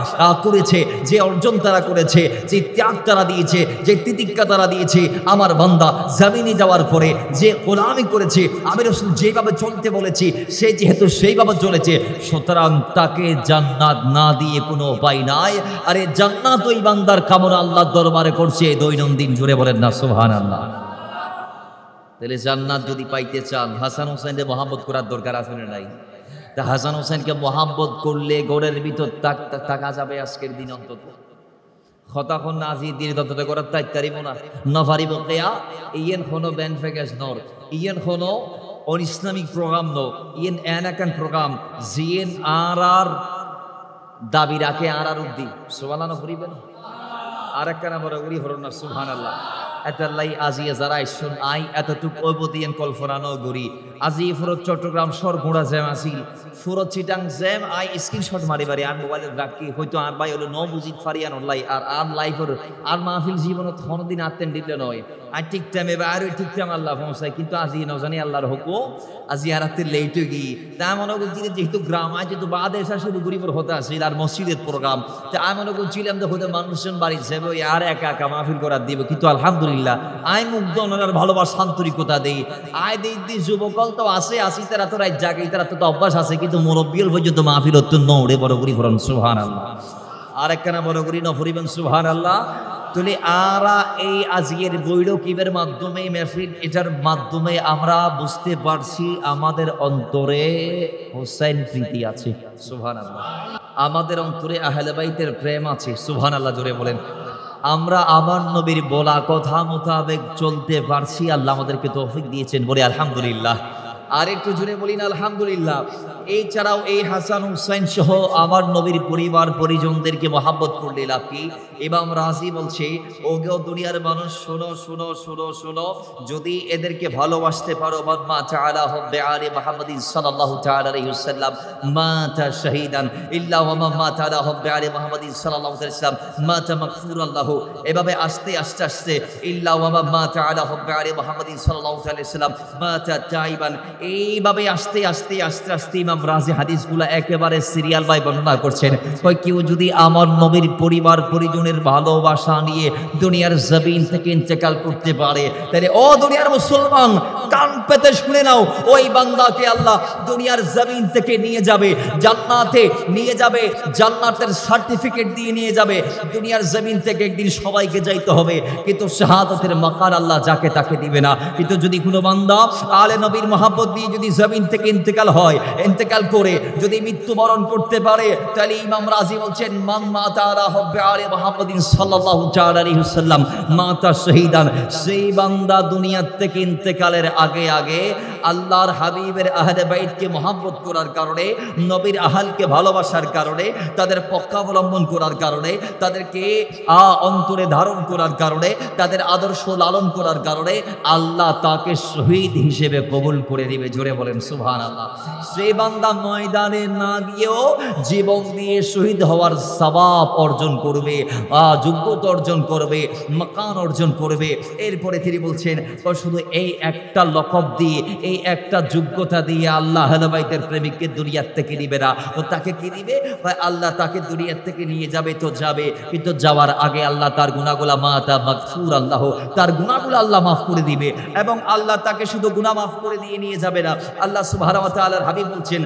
করেছে, যে অর্জন তারা করেছে, যে ত্যাগ তারা দিয়েছে, যে তিতিক্ষা তারা দিয়েছে, আমার বান্দা জামিনে যাওয়ার পরে যে গোলামি করেছে, আমি রাসূল যেভাবে চলতে বলেছি সে যেহেতু সেইভাবে চলেছে, সুতরাং তাকে জান্নাত না দিয়ে কোনো উপায় নাই। আরে জান্নাত ওই বান্দার কামনা আল্লাহর দরবারে করছে দৈনন্দিন। জুড়ে বলেন না সুবহানাল্লাহ। তাহলে জান্নাত যদি পাইতে চান হাসান হোসেনকে মহব্বত করার দরকার আছে না নাই? তা হাসান হোসেনকে মহব্বত করলে ঘরের ভিতর থাকা যাবে আজকের দিন অন্তত। খতাখন নাজি দিয়ে দত্ততে করার তাইতারি মোনা নফারিব কেয়া ইয়েন কোনো ব্যান্ড ফেকেস নর ইয়েন কোনো অন ইসলামিক প্রোগ্রাম নো ইয়েন এনাকান প্রোগ্রাম জিয়েন আর দাবি রাখে আর উদ্দি সুবহানাল্লাহ করিবেন আর একখানা বড় উড়ি হরণ না সুবহানাল্লাহ। এতাল্লাই আজিয়া যারা শুন আই এতটুক ঐবদিয়ান কল্পনানো গরি আজি ফুরত চট্টগ্রাম সর ঘোড়া jam Aseel ফুরত Chittagong jam I screenshot মারি বারি আর মোবাইলের রাখি হয়তো আর ভাই হলো ন বুঝিত ফারিয়ান লাই আর লাইফের আর মাহফিল জীবনত কোনদিন আতেন দিলে নয় আর ঠিক টাইমে বা আর ঠিক টাইম আল্লাহ পৌঁছায় কিন্তু আজি নজানি আল্লাহর হুকুম আজি আর হাতে লেটে গি তা মনে করছি যেহেতু গ্রাম আজ যেহেতু বাদে এসা শুধু গরিবের হতে আসিল আর মসজিদের প্রোগ্রাম তা আমি মনে করছিলাম যে হতে মানুষজন বাড়ি যাবে ওই আর একা একা মাহফিল করার দিব কিন্তু আলহামদুলিল্লাহ আই মুগ্ধ ওনার ভালোবাসা আন্তরিকতা দেই আয় দিই যুবকল তো আসে আসি তারা তো রাত জাগে তারা তো অভ্যাস আছে কিন্তু মুরব্বিয়ল পর্যন্ত মাহফিল অত্যন্ত নড়ে বড় করি ফরন সুবহানাল্লাহ। আর একখানা বড় করি নফরিবেন সুবহানাল্লাহ। তুলি আরা এই আজকের বৈরকিবের মাধ্যমে মেহফিল এটার মাধ্যমে আমরা বুঝতে পারছি আমাদের অন্তরে হোসেন প্রীতি আছে সুবহানাল্লাহ, আমাদের অন্তরে আহলে বাইতের প্রেম আছে সুবহানাল্লাহ। জোরে বলেন আমরা আমার নবীর বলা কথা মোতাবেক চলতে পারছি, আল্লাহ আমাদেরকে তৌফিক দিয়েছেন বলে আলহামদুলিল্লাহ। আর একটু জুড়ে বলি না আলহামদুলিল্লাহ। এছাড়াও এই হাসান হুসাইন সহ আমার নবীর পরিবার পরিজনদেরকে মহাব্বত করলে লাভ কি? ইমাম রাজি বলছে ওগেও দুনিয়ার মানুষ শোনো শোনো শোনো শোনো, যদি এদেরকে ভালোবাসতে পারো মা তাআলা হুব্বে আলি মুহাম্মাদিন সাল্লাল্লাহু তাআলা আলাইহি ওয়াসাল্লাম মাতা শাহীদান ইল্লা ওয়া মা তাআলা হুব্বে আলি মুহাম্মাদিন সাল্লাল্লাহু আলাইহি ওয়াসাল্লাম মাতা মাগফুরান লাহু। এভাবে আস্তে আস্তে আস্তে ইল্লা ওয়া মা তাআলা হুব্বে আলি মুহাম্মাদিন সাল্লাল্লাহু আলাইহি ওয়াসাল্লাম মাতা তাইবান, এইভাবে আস্তে আস্তে আস্তে আস্তে ইমাম রাজি হাদিসগুলো একেবারে সিরিয়াল বাই বর্ণনা করছেন। কয় কেউ যদি আমার নবীর পরিবার পরিজনের ভালোবাসা নিয়ে দুনিয়ার জমিন থেকে ইন্তেকাল করতে পারে তাহলে ও দুনিয়ার মুসলমান কান পেতে শুনে নাও, ওই বান্দাকে আল্লাহ দুনিয়ার জমিন থেকে নিয়ে যাবে জান্নাতে নিয়ে যাবে, জান্নাতের সার্টিফিকেট দিয়ে নিয়ে যাবে। দুনিয়ার জমিন থেকে একদিন সবাইকে যাইতে হবে কিন্তু শাহাদাতের মাকার আল্লাহ যাকে তাকে দিবে না। কিন্তু যদি কোনো বান্দা আলে নবীর মহব্বত দিয়ে যদি জমিন থেকে ইন্তেকাল হয়, ইন্তেকাল করে যদি মৃত্যুবরণ করতে পারে তাহলে ইমাম রাজি বলছেন মান মাতা আলা হুব্বে আলি মুহাম্মাদিন সাল্লাল্লাহু তাআলা আলাইহি ওয়াসাল্লাম মাতা শহীদান, সেই বান্দা দুনিয়া থেকে ইন্তেকালের আগে আগে আল্লাহর হাবিবের আহলে বাইতকে মহব্বত করার কারণে, নবীর আহলকে ভালোবাসার কারণে, তাদের পক্ষাবলম্বন করার কারণে, তাদেরকে অন্তরে ধারণ করার কারণে, তাদের আদর্শ লালন করার কারণে আল্লাহ তাকে শহীদ হিসেবে কবুল করে দিবে। জোরে বলেন সুবহানাল্লাহ। সেই বান্দা ময়দানে না গিয়েও জীবন দিয়ে শহীদ হওয়ার সওয়াব অর্জন করবে, যোগ্যতা অর্জন করবে, মাকান অর্জন করবে। এরপরে তিনি বলছেন শুধু এই একটা লকব দিয়ে, এই একটা যোগ্যতা দিয়ে আল্লাহ আহলে বাইতের প্রেমিককে দুনিয়ার থেকে নিবে না। তো তাকে কি দিবে? আল্লাহ তাকে দুনিয়ার থেকে নিয়ে যাবে তো যাবে, কিন্তু যাওয়ার আগে আল্লাহ তার গুনাহগুলো মাতা মাগফুর আল্লাহ, তার গুনাহগুলো আল্লাহ মাফ করে দিবে। এবং আল্লাহ তাকে শুধু গুনাহ মাফ করে দিয়ে নিয়ে যাবে না, আল্লাহ সুবহানাহু ওয়া তাআলার হাবিব বলছেন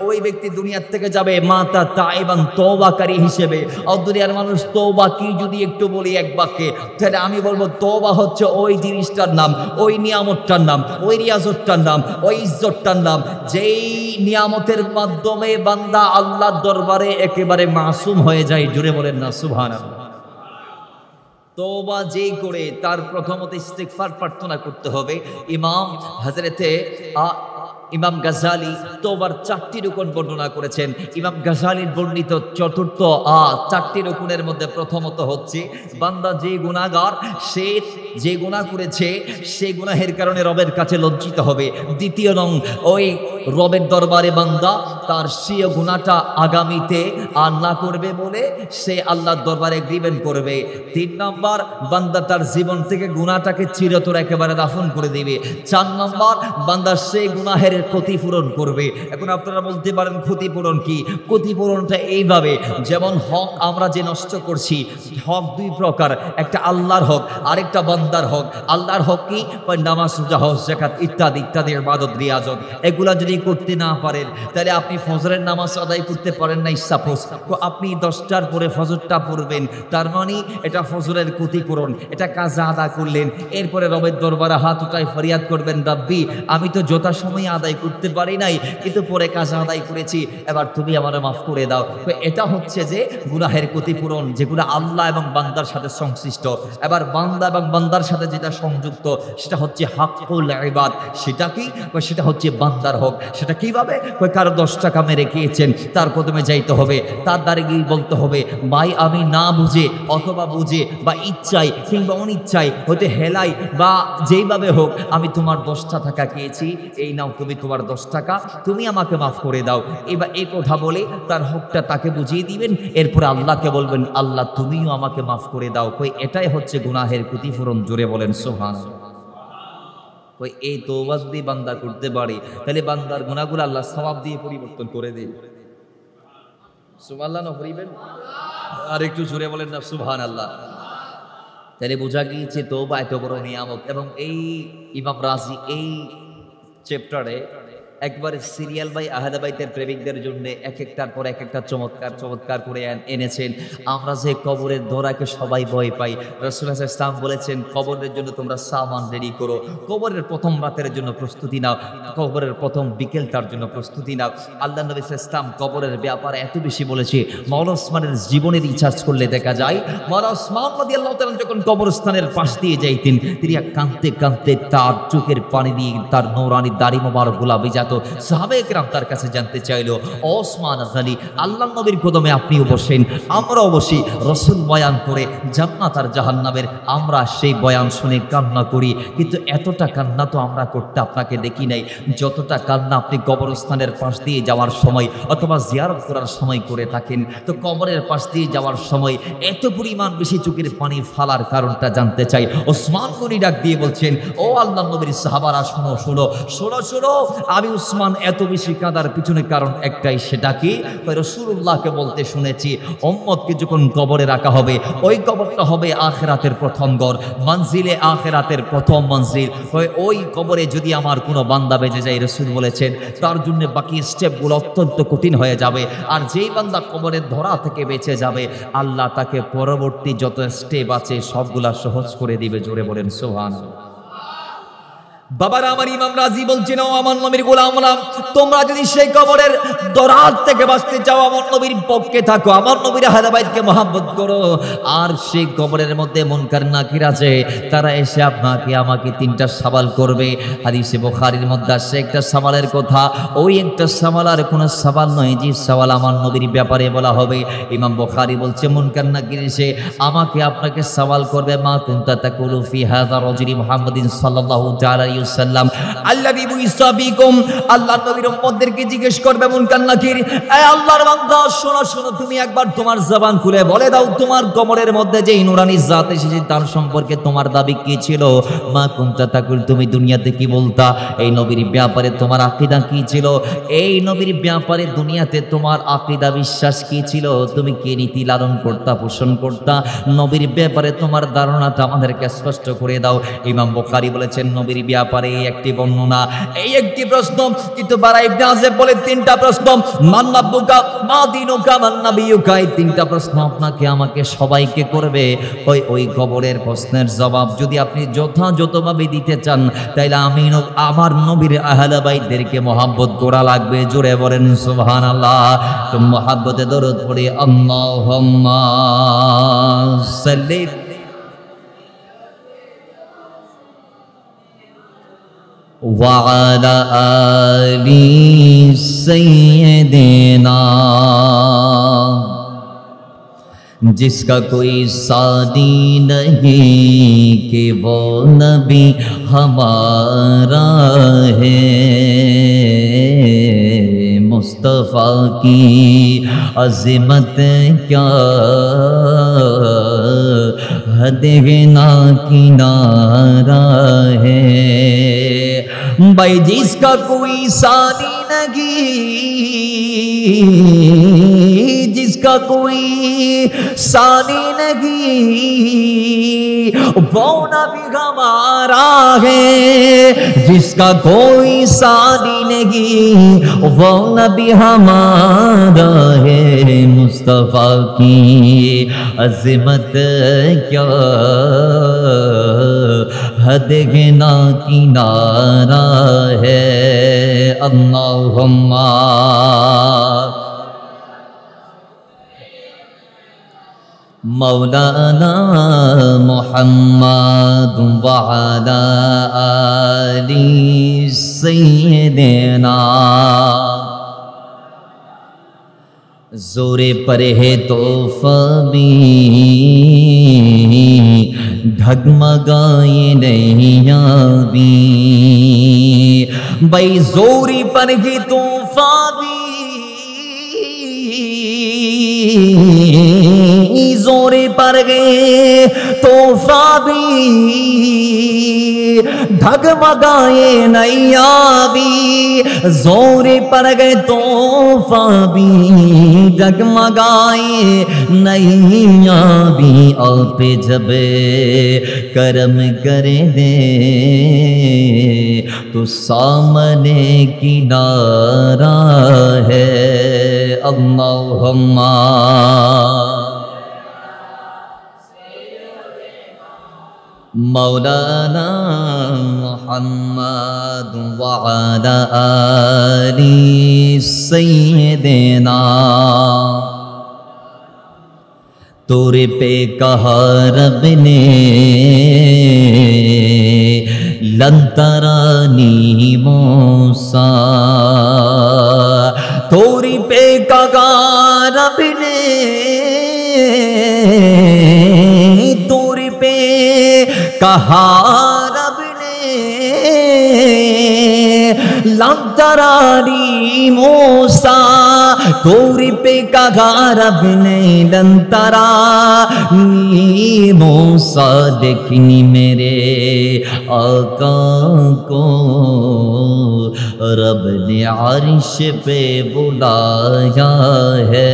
ওই ব্যক্তি দুনিয়ার থেকে যাবে মাতা তাইবান তওবাকারী হিসেবে। আর দুনিয়ার মানুষ তওবা কি যদি একটু বলি এক বাক্যে, তাহলে আমি বলবো তওবা হচ্ছে ওই জিনিসটার নাম, ওই নিয়ামতটার নাম, ওই রিয়াজতটার নাম, ওই ইজ্জতটার নাম, যেই নিয়ামতের মাধ্যমে বান্দা আল্লাহর দরবারে একেবারে মাসুম হয়ে যায়। জুড়ে বলেন না সুবহানাল্লাহ। তওবা যেই করে তার প্রথমত ইস্তিগফার প্রার্থনা করতে হবে। ইমাম গাজালি তওবার 4টি রুকন বর্ণনা করেছেন। ইমাম গাজালির বর্ণিত চতুর্থ 4টি রুকনের মধ্যে প্রথমত হচ্ছে বান্দা যে গুনাহগার, সে যে গুনাহ করেছে সেই গুনাহের কারণে রবের কাছে লজ্জিত হবে। দ্বিতীয় নং ওই রবের দরবারে বান্দা তার স্বীয় গুনাহটা আগামীতে আর না করবে বলে সে আল্লাহর দরবারে এগ্রিমেন্ট করবে। 3 নম্বর, বান্দা তার জীবন থেকে গুনাহটাকে চিরতর একেবারে দাফন করে দিবে। 4 নম্বর, বান্দা সেই গুনাহের ক্ষতিপূরণ করবে। এখন আপনারা বলতে পারেন ক্ষতিপূরণ কি? ক্ষতিপূরণটা এইভাবে, যেমন হক আমরা যে নষ্ট করছি, হক 2 প্রকার, একটা আল্লাহর হক আরেকটা বান্দার হক। আল্লাহর হক কি? নামাজ, রোজা, হজ, যাকাত ইত্যাদি ইত্যাদি ইবাদত রিয়াজত, এগুলা যদি করতে না পারেন তাহলে আপনি ফজরের নামাজ আদায় করতে পারেন নাই, সাপোজ আপনি 10টার পরে ফজরটা পড়বেন, তার মানে এটা ফজরের ক্ষতিপূরণ, এটা কাজা আদা করলেন। এরপরে রবের দরবারে হাত উঠায় ফরিয়াদ করবেন, রাব্বি আমি তো যথাসময়ে আদায় করতে পারি নাই, কিন্তু পরে কাজা আদায় করেছি, এবার তুমি আমারে মাফ করে দাও। তো এটা হচ্ছে যে গুনাহের ক্ষতিপূরণ, যেগুলো আল্লাহ এবং বান্দার সাথে সংশ্লিষ্ট। এবার বান্দা এবং বান্দার সাথে যেটা সংযুক্ত সেটা হচ্ছে হাক্কুল ইবাদ। সেটা কি? সেটা হচ্ছে বান্দার হক। সেটা কিভাবে? কারো 10 টাকা মেরে খেয়েছেন, তার কদমে যাইতে হবে, তার দ্বারে গিয়ে বলতে হবে, ভাই আমি না বুঝে অথবা বুঝে বা ইচ্ছাই কিংবা অনিচ্ছাই হয়তো হেলাই বা যেইভাবে হোক আমি তোমার 10টা টাকা খেয়েছি, এই নাও তুমি তোমার 10 টাকা, তুমি আমাকে মাফ করে দাও। এবার এই কথা বলে তার হকটা তাকে বুঝিয়ে দিবেন, এরপরে আল্লাহকে বলবেন, আল্লাহ তুমিও আমাকে মাফ করে দাও। এটাই হচ্ছে গুনাহের ক্ষতিপূরণ। জোরে বলেন সুবহানাল্লাহ। এই তওবা যদি বান্দা করতে পারে তাহলে বান্দার গুনাহগুলো আল্লাহ সওয়াব দিয়ে পরিবর্তন করে দেন। সুবহানাল্লাহ পড়িবেন, আর একটু জোরে বলেন না সুবহানাল্লাহ। তাহলে বোঝা গিয়েছে তওবা এত বড় নিয়ামত। এবং এই ইমাম রাজি এই চ্যাপ্টারে একবারে সিরিয়াল বাই আহলে বাইতের প্রেমিকদের জন্য এক একটার পর এক একটা চমৎকার চমৎকার করে এনেছেন। আমরা যে কবরের ধরাকে সবাই ভয় পাই, রাসূলুল্লাহ সাল্লাল্লাহু আলাইহি ওয়াসাল্লাম বলেছেন কবরের জন্য তোমরা সামান রেডি করো, কবরের প্রথম রাতের জন্য প্রস্তুতি নাও, কবরের প্রথম বিকেলটার জন্য প্রস্তুতি নাও। আল্লাহ নবী সাল্লাল্লাহু আলাইহি ওয়াসাল্লাম কবরের ব্যাপারে এত বেশি বলেছে, মাওলানা ওসমানের জীবনের রিসার্চ করলে দেখা যায় মাওলানা ওসমান রাদিয়াল্লাহু তাআলা যখন কবরস্থানের পাশ দিয়ে যাইতেন, তিনি কাঁদতে কাঁদতে তার চোখের পানি দিয়ে তার নূরানি দাড়ি মোবারকগুলা ভিজা। সাহাবায়ে কেরাম তার কাছে জানতে চাইলো, ওসমান গনি আল্লাহর নবীর কদমে আপনিও বসেন, আমরাও বসি, রাসূল বয়ান করে জান্নাত আর জাহান্নামের, আমরা সেই বয়ান শুনে কান্না করি, কিন্তু এতটা কান্না তো আমরা করতে আপনাকে দেখি নাই যতটা কান্না আপনি কবরস্থানের পাশ দিয়ে যাওয়ার সময় অথবা জিয়ারত করার সময় করে থাকেন। তো কবরের পাশ দিয়ে যাওয়ার সময় এত পরিমাণ বেশি চোখের পানি ফালার কারণটা জানতে চাই। ওসমান গনি ডাক দিয়ে বলছেন, ও আল্লাহর নবীর সাহাবারা শোনো শোনো শোনো শোনো, আমি উসমান এত বেশি কাঁদার পিছনে কারণ একটাই, সেটা কি? রাসূলুল্লাহকে বলতে শুনেছি উম্মতকে যখন কবরে রাখা হবে, ওই কবরটা হবে আখিরাতের প্রথম ঘর, মঞ্জিলে আখিরাতের প্রথম মঞ্জিল। ওই কবরে যদি আমার কোনো বান্দা বেঁচে যায়, রাসূল বলেছেন তার জন্য বাকি স্টেপগুলো অত্যন্ত কঠিন হয়ে যাবে। আর যেই বান্দা কবরের ধরা থেকে বেঁচে যাবে, আল্লাহ তাকে পরবর্তী যত স্টেপ আছে সবগুলা সহজ করে দিবে। জোরে বলেন সুবহানাল্লাহ। বাবারা আমার ইমাম রাজি বলছেন, ও আমার নবীর গোলামরা, তোমরা যদি সেই কবরের দরাজ থেকে বাঁচতে চাও, আমার নবীর পক্ষে থাকো, আমার নবীর আহলে বাইতকে মহব্বত করো। আর সেই কবরের মধ্যে মুনকার নাকির আছে, তারা এসে আপনাকে আমাকে 3টা সওয়াল করবে। হাদিসে বুখারীর মধ্যে আসছে একটা সওয়ালের কথা, ওই একটা সওয়াল আর কোনো সওয়াল নয় যে সওয়াল আমার নবীর ব্যাপারে বলা হবে। ইমাম বুখারী বলছে মুনকার নাকির এসে আমাকে আপনাকে সওয়াল করবে, মা কুনতা তাকুলু ফি হাযা রাজুলি মুহাম্মাদিন সাল্লাল্লাহু তাআলা সাল্লাম আল্লাযী বুইসা ফীকুম, আল্লাহর নবীর উম্মতদেরকে জিজ্ঞেস করবে মুনকার নাকির, এ আল্লাহর বান্দা শোনো শোনো, তুমি একবার তোমার জবান খুলে বলে দাও তোমার কবরের মধ্যে যে নূরানি জাত এসেছে তার সম্পর্কে তোমার দাবি কি ছিল? মা কুনতা তাকুল, তুমি দুনিয়াতে কি বলতা? এই নবীর ব্যাপারে তোমার আকীদা কি ছিল? এই নবীর ব্যাপারে দুনিয়াতে তোমার আকীদা বিশ্বাস কি ছিল? তুমি কি নীতি লালন করতা, পোষণ করতা? নবীর ব্যাপারে তোমার ধারণাটা আমাদেরকে স্পষ্ট করে দাও। ইমাম বুখারী বলেছেন নবীর ব্যাপারে একটি বর্ণনা, এই একটি প্রশ্ন, কিন্তু বারা ইবনে আযেব বলে 3টা প্রশ্ন, মান রাব্বুকা মা দীনুকা মান নাবিয়ুকা, এই 3টা প্রশ্ন আপনাকে আমাকে সবাইকে করবে। ওই কবরের প্রশ্নের জবাব যদি আপনি যথাযথভাবে দিতে চান, তাইলে আমি আমার নবীর আহলে বাইতদেরকে মহব্বত করা লাগবে। জোরে বলেন সুবহানাল্লাহ। তো মহব্বতে দরুদ পড়ে আল্লাহুম্মা সাল্লি وعلى آل سيدنا, जिसका कोई सादी नहीं कि वो नबी हमारा है। मुस्तफ़ा की अज़मत क्या हद ना किनारा है। भाई जिसका कोई सानी नहीं, जिसका कोई सानी नहीं वो नबी हमारा है। जिसका कोई सानी नहीं वो नबी हमारा है। मुस्तफ़ा की अज़मत क्या हद ना किनारा है। अल्लाहुम्मा मौलाना मुहम्मद व अला आलि सय्यिदना। जोरे पर है तोफ़ा भी ढगमगाए नैया भी। भाई जोरी पर है तोफ़ा भी जोरे पर गए तोहफा भी ढगमगाए नैया भी। जोरे पर गए तोहफा भी ढगमगाए नैया भी। आप जब करम कर दे तो सामने किनारा है। अल्लाहुम्मा मौलाना मुहम्मद व अला आलि सय्यिदना। तोरे पे कहा रब ने लन तरानी मूसा। तोरी पे कहा रब ने तोरी पे कहा रब ने लन तरानी मूसा। तोरी पे कहा रब ने लन तरानी मूसा। देखनी मेरे आका को रब ने अर्श पे बुलाया है।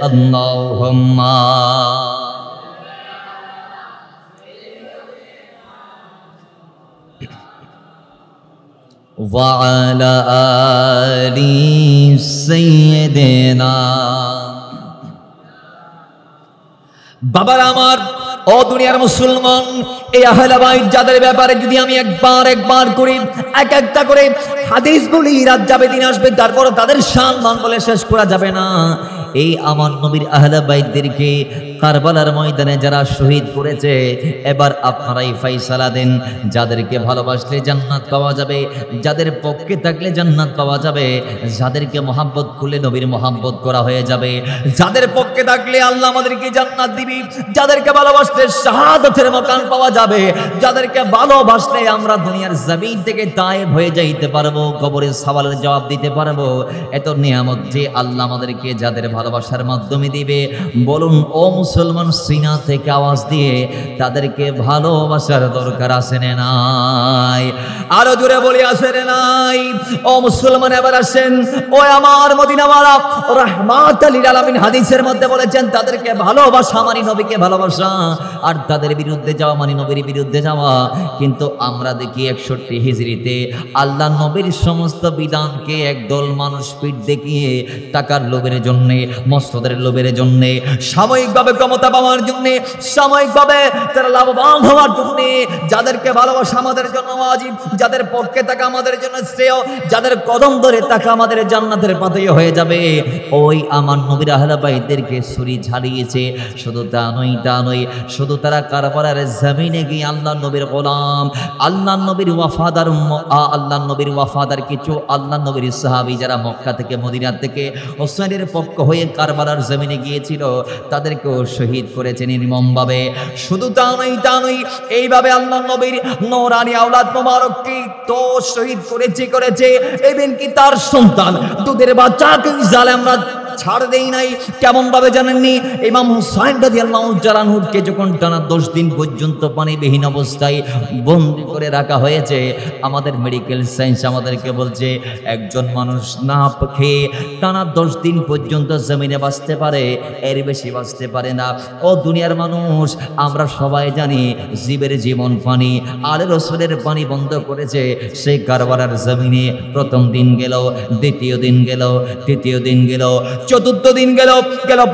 अल्लाहुम्मा व अला आलि सय्यिदना। বাবার আমার ও দুনিয়ার মুসলমান, এই আহলে বাইত যাদের ব্যাপারে যদি আমি একবার করে এক একটা করে হাদিস বলি, রাত যাবে দিন আসবে, তারপর তাদের সম্মান বলে শেষ করা যাবে না। এই আমার নবীর আহলে বাইতদেরকে কারবালার ময়দানে যারা শহীদ করেছে, এবার আপনারাই ফয়সালা দেন। যাদেরকে ভালোবাসলে জান্নাত পাওয়া যাবে, যাদের পক্ষে থাকলে জান্নাত পাওয়া যাবে, যাদেরকে মহব্বত করলে নবীর মহব্বত করা হয়ে যাবে, যাদের পক্ষে থাকলে আল্লাহ আমাদেরকে জান্নাত দিবি, যাদেরকে ভালোবাসলে শাহাদাতের মাকাম পাওয়া যাবে, যাদেরকে ভালোবাসলে আমরা দুনিয়ার জমিন থেকে তায়েব হয়ে যাইতে পারবো, কবরের সওয়ালের জবাব দিতে পারবো। এত নিয়ামত যে আল্লাহ আমাদেরকে যাদের ভালোবাসার মাধ্যমে দিবে, বলুন ও মুসলমান, সিনা থেকে আওয়াজ দিয়ে তাদেরকে ভালোবাসার দরকার আছে না নাই? আরো জোরে বলি আছে না নাই? ও মুসলমান এবার আসেন, ও আমার মদিনাওয়ালা রাহমাতুল লিল আলামিন হাদিসের মধ্যে বলেছেন তাদেরকে ভালোবাসা মানে নবীকে ভালোবাসা, আর তাদের বিরুদ্ধে যাওয়া মানে নবীর বিরুদ্ধে যাওয়া। কিন্তু আমরা দেখি 61 হিজরিতে আল্লাহ নবীর সমস্ত বিধানকে একদল মানুষ পিঠ দেখিয়ে টাকার লোভের জন্য, মস্তদের লোভের জন্য, সাময়িকভাবে ক্ষমতা পাওয়ার জন্য, সাময়িকভাবে তারা লাভবান হওয়ার জন্য, যাদেরকে ভালোবাসা আমাদের জন্য ওয়াজিব, যাদের পক্ষে থাকা আমাদের জন্য শ্রেয়, যাদের কদম ধরে থাকা আমাদের জান্নাতের পাথেয় হয়ে যাবে, ওই আমার নবীর আহলে বাইতদেরকে ছুরি ঝালিয়েছে। শুধু তা নয়, শুধু তারা কারবালার জমিনে গিয়ে আল্লাহ নবীর গোলাম, আল্লাহ নবীর ওয়াফাদার কিছু আল্লাহ নবীর সাহাবী যারা মক্কা থেকে মদিনা থেকে হোসেনের পক্ষ হয়ে হয়ে কারবালার জমিনে গিয়েছিল তাদেরকেও শহীদ করেছে নির্মমভাবে। শুধু তা নয়, এইভাবে আল্লাহ নবীর নূরানী আওলাদ মোবারককে তো শহীদ করেছে এবং কি তার সন্তান দুধের বাচ্চাকে জালেমরা ছাড় দেই নাই। কেমন ভাবে জানেননি? ইমাম হুসাইন রাদিয়াল্লাহু তাআলা আনহুকে যখন টানা 10 দিন পর্যন্ত পানিবিহীন অবস্থায় বন্দী করে রাখা হয়েছে, আমাদের মেডিকেল সায়েন্স আমাদেরকে বলছে একজন মানুষ না খেয়ে টানা 10 দিন পর্যন্ত জমিনে বাঁচতে পারে, এর বেশি বাঁচতে পারে না। ও দুনিয়ার মানুষ, আমরা সবাই জানি জীবের জীবন পানি, আর রাসূলের পানি বন্ধ করেছে সেই কারবালার জমিনে। প্রথম দিন গেল, দ্বিতীয় দিন গেল, তৃতীয় দিন গেল, চতুর্থ দিন গেল,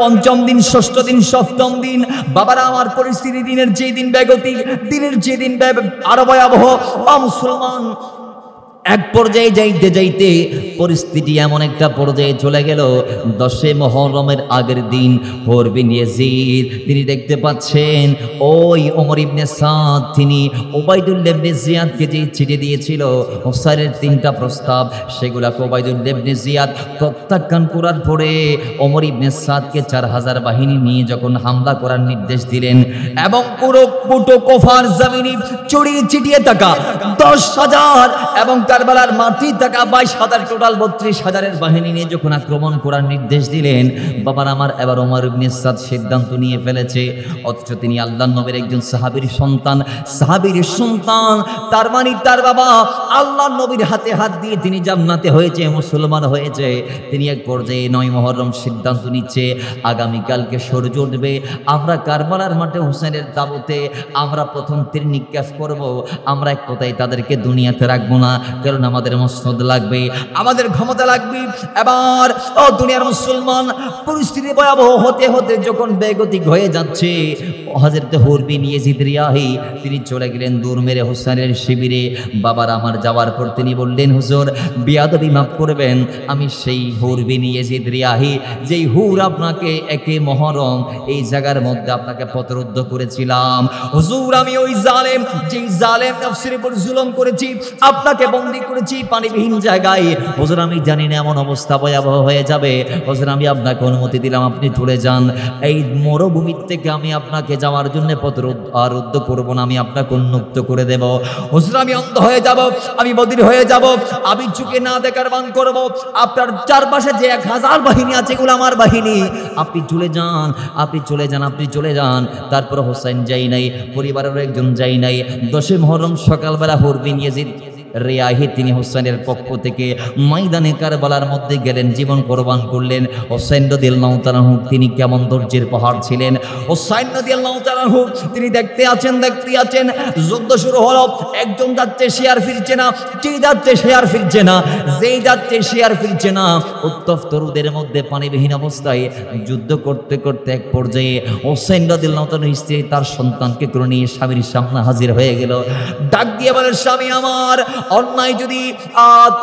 পঞ্চম দিন, ষষ্ঠ দিন, সপ্তম দিন। বাবারা আমার পরিস্থিতি দিনের যে দিন বেগতিক, দিনের যে দিন আরো ভয়াবহ। মুসলমান এক পর্যায়ে যাইতে পরিস্থিতি এমন একটা পর্যায়ে চলে গেল, 10 মুহররমের আগের দিন হোর বিন ইয়াজিদ তিনি দেখতে পাচ্ছেন ওই ওমর ইবনে সাদ তিনি উবাইদুল্লাহ ইবনে জিয়াদকে যে চিঠি দিয়েছিল হুসাইনের 3টা প্রস্তাব, সেগুলাকে উবাইদুল্লাহ ইবনে জিয়াদ প্রত্যাখ্যান করার পরে ওমর ইবনে সাদকে 4000 বাহিনী নিয়ে যখন হামলা করার নির্দেশ দিলেন এবং পুরো কুফার জমিনে ছড়িয়ে ছিটিয়ে থাকা 10,000 এবং কারবালার মাটি থাকা 22,000 টোটাল 32,000-এর বাহিনী নিয়ে যখন আক্রমণ করার নির্দেশ দিলেন, বাবার আমার এবার ওমর ইবনে সাদ সিদ্ধান্ত নিয়ে ফেলেছে। অথচ তিনি আল্লাহর নবীর একজন সাহাবীর সন্তান, তার মানে তার বাবা আল্লাহর নবীর হাতে হাত দিয়ে তিনি জান্নাতে হয়েছে, মুসলমান হয়েছে। তিনি এক পর্যায়ে 9 মুহররম সিদ্ধান্ত নিচ্ছে আগামীকালকে সূর্য উঠবে, আমরা কারবালার মাঠে হুসাইনের তাবুতে আমরা প্রথম তীর নিক্ষেপ করব। আমরা এক কথায় তাদেরকে দুনিয়াতে রাখবো না, কারণ আমাদের মসনদ লাগবে, আমাদের ক্ষমতা লাগবে। এবার দুনিয়ার মুসলমান পরিস্থিতি ভয়াবহ হতে হতে যখন বেগতিক হয়ে যাচ্ছে, হযরত হুর বিন ইয়াজিদ রিয়াহি তিনি চলে গেলেন দূর মেরে হুসাইনের শিবিরে। বাবার আমার যাওয়ার পর তিনি বললেন, হুজুর বিয়াদবি মাফ করবেন, আমি সেই হুর বিন ইয়াজিদ রিয়াহি যেই হুর আপনাকে 1 মুহররম এই জায়গার মধ্যে আপনাকে পথরুদ্ধ করেছিলাম। হুজুর আমি ওই জালেম, যেই জালেম নফসের উপর জুলুম করেছি, আপনাকে বন্দী করেছি পানিবিহীন জায়গায়। হুজুর আমি জানি না এমন অবস্থা ভয়াবহ হয়ে যাবে, হুজুর আমি আপনাকে অনুমতি দিলাম, আপনি চলে যান। এই মরুভূমির থেকে আমি আপনাকে যাওয়ার জন্য পথরুদ্ধ করব না, আমি আপনাকে উন্মুক্ত করে দেব। হুজুর আমি অন্ধ হয়ে যাব, আমি বধির হয়ে যাব, আমি চোখে না দেখার বান করব। আপনার চারপাশে যে 1000 বাহিনী আছে এগুলো আমার বাহিনী, আপনি চলে যান, আপনি চলে যান, আপনি চলে যান। তারপর হোসেন যাই নাই, পরিবারের একজন যাই নাই। 10 মুহররম সকালবেলা হুর বিন ইয়াজিদ রিয়াহি তিনি হোসেনের পক্ষ থেকে ময়দানে কারবালার মধ্যে গেলেন, জীবন কোরবান করলেন। হোসেন রাদিয়াল্লাহু তাআলা আনহু তিনি কেমন ধৈর্যের পাহাড় ছিলেন। হোসেন রাদিয়াল্লাহু তাআলা আনহু তিনি দেখতে আছেন যুদ্ধ শুরু হলো, একজন যাচ্ছে সে আর ফিরছে না, যেই যাচ্ছে সে আর ফিরছে না, যেই যাচ্ছে সে আর ফিরছে না। উত্তপ্ত রোদের মধ্যে পানিবিহীন অবস্থায় যুদ্ধ করতে করতে এক পর্যায়ে হোসেন রাদিয়াল্লাহু তাআলা স্ত্রী তার সন্তানকে করে নিয়ে স্বামীর সামনে হাজির হয়ে গেল। ডাক দিয়ে বলে, স্বামী আমার, অন্যায় যদি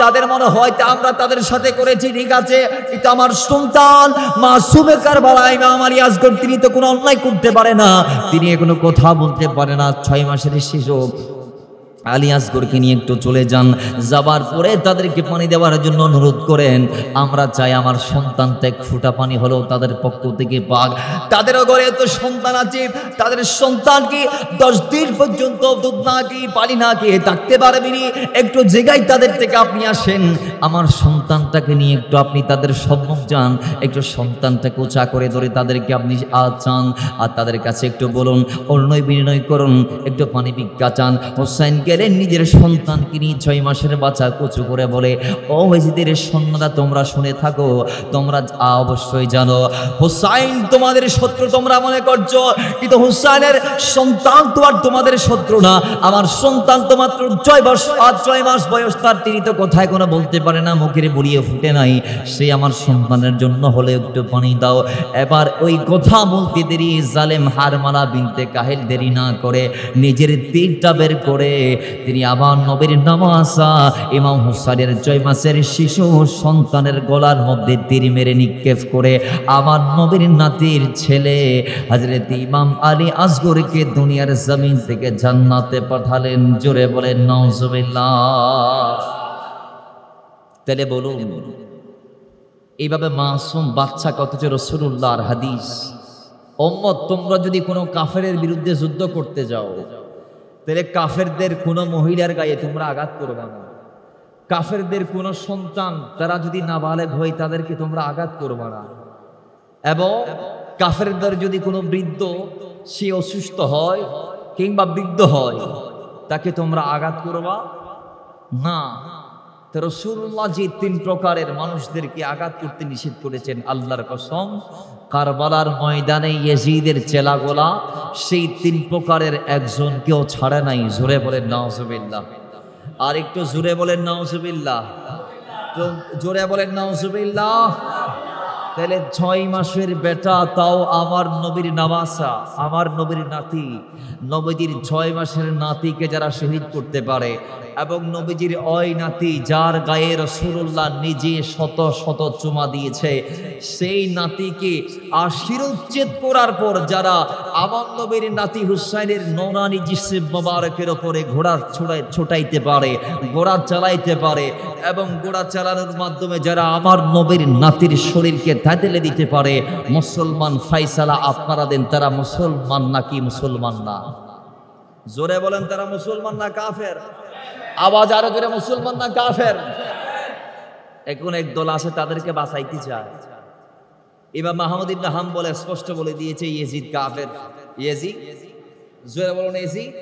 তাদের মনে হয় তা আমরা তাদের সাথে করেছি, ঠিক আছে, কিন্তু আমার সন্তান মাসুমে কারবালায় ইমাম আলী আসগর তিনি তো কোনো অন্যায় করতে পারে না, তিনি কোনো কথা বলতে পারে না। 6 মাসের শিশু আলী আসগরকে নিয়ে একটু চলে যান, যাবার পরে তাদেরকে পানি দেওয়ার জন্য অনুরোধ করেন। আমরা চাই আমার সন্তানটা এক ফুটা পানি হলেও তাদের পক্ষ থেকে পাক। তাদেরও ঘরে এত সন্তান আছে, তাদের সন্তান কি 10 দিন পর্যন্ত দুধ না খেয়ে পানি না খেয়ে থাকতে পারবেনি, একটু জায়গায় তাদের থেকে আপনি আসেন, আমার সন্তানটাকে নিয়ে একটু আপনি তাদের সম্মুখ যান, একটু সন্তানটাকে উঁচা করে ধরে তাদেরকে আপনি চান, আর তাদের কাছে একটু বলুন, অন্যয় বিনয় করুন, একটু পানি ভিক্ষা চান। হোসেন গেলেন নিজের সন্তানকে নিয়ে, 6 মাসের বাচ্চা কুচু করে বলে, ও ইয়াজিদের সৈন্যরা তোমরা শুনে থাকো, তোমরা অবশ্যই জানো হোসাইন তোমাদের শত্রু তোমরা মনে করছো, কিন্তু হোসাইনের সন্তান তো আর তোমাদের শত্রু না। আমার সন্তান তো মাত্র 6 মাস বয়স, তার তিনি তো কোথায় কোনো বলতে পারে না, মুখের বুড়িয়ে ফুটে নাই, সে আমার সন্তানের জন্য হলে একটু পানি দাও। এবার ওই কথা বলতে দেরি জালেম হারমালা বিনতে কাহিল দেরি না করে নিজের তীরটা বের করে তিনি আবার নবীর নামাসা ইমাম হুসাইনের 6 মাসের শিশু সন্তানের গলার মধ্যে তীর মেরে নিক্ষেপ করে আমার নবীর নাতির ছেলে হযরত ইমাম আলী আসগরকে দুনিয়ার জমিন থেকে জান্নাতে পাঠালেন। জোরে বলেন নাউজুবিল্লাহ। তাহলে বলুন এইভাবে মাসুম বাচ্চা কত রাসূলুল্লাহর হাদিস। উম্মত, তোমরা যদি কোনো কাফেরের বিরুদ্ধে যুদ্ধ করতে যাও, তাহলে কাফেরদের কোনো মহিলার গায়ে তোমরা আঘাত করবে না। কাফেরদের কোনো সন্তান তারা যদি নাবালেগ হয় তাদেরকে তোমরা আঘাত করবে না। এবং কাফেরদের যদি কোনো বৃদ্ধ সে অসুস্থ হয় কিংবা বৃদ্ধ হয় তাকে তোমরা আঘাত করবা না। তো রাসূলুল্লাহ যে 3 প্রকারের মানুষদেরকে আঘাত করতে নিষেধ করেছেন, আল্লাহর কসম কারবালার ময়দানে ইয়েজিদের চেলাগোলা সেই 3 প্রকারের একজনকেও ছাড়ে নাই। জোরে বলেন নাউজুবিল্লাহ। আর একটু জোরে বলেন নাউজুবিল্লাহ। তো জোরে বলেন নাউজুবিল্লাহ। তাহলে 6 মাসের বেটা, তাও আমার নবীর নামাসা, আমার নবীর নাতি, নবীজির 6 মাসের নাতিকে যারা শহীদ করতে পারে, এবং নবীজির ওই নাতি যার গায়ে রাসূলুল্লাহ নিজে শত শত চুমা দিয়েছে, সেই নাতিকে শিরোচ্ছেদ করার পর যারা আমার নবীর নাতি হুসাইনের নৌরানি জিসিম মোবারকের ওপরে ঘোড়া ছোটাইতে পারে, ঘোড়া চালাইতে পারে, এবং ঘোড়া চালানোর মাধ্যমে যারা আমার নবীর নাতির শরীরকে ধাঁধেলে দিতে পারে, মুসলমান ফাইসালা আপনারা দেন, তারা মুসলমান নাকি মুসলমান না? জোরে বলেন, তারা মুসলমান না কাফের? আওয়াজ আরো জোরে, মুসলমান না কাফের? এখন এক দল আছে তাদেরকে বাঁচাইতে চায়। ইমাম আহমদ ইবনে হাম্বল স্পষ্ট বলে দিয়েছে ইয়েজিদ কাফের। ইয়েজিদ, জোরে বলুন ইয়েজিদ।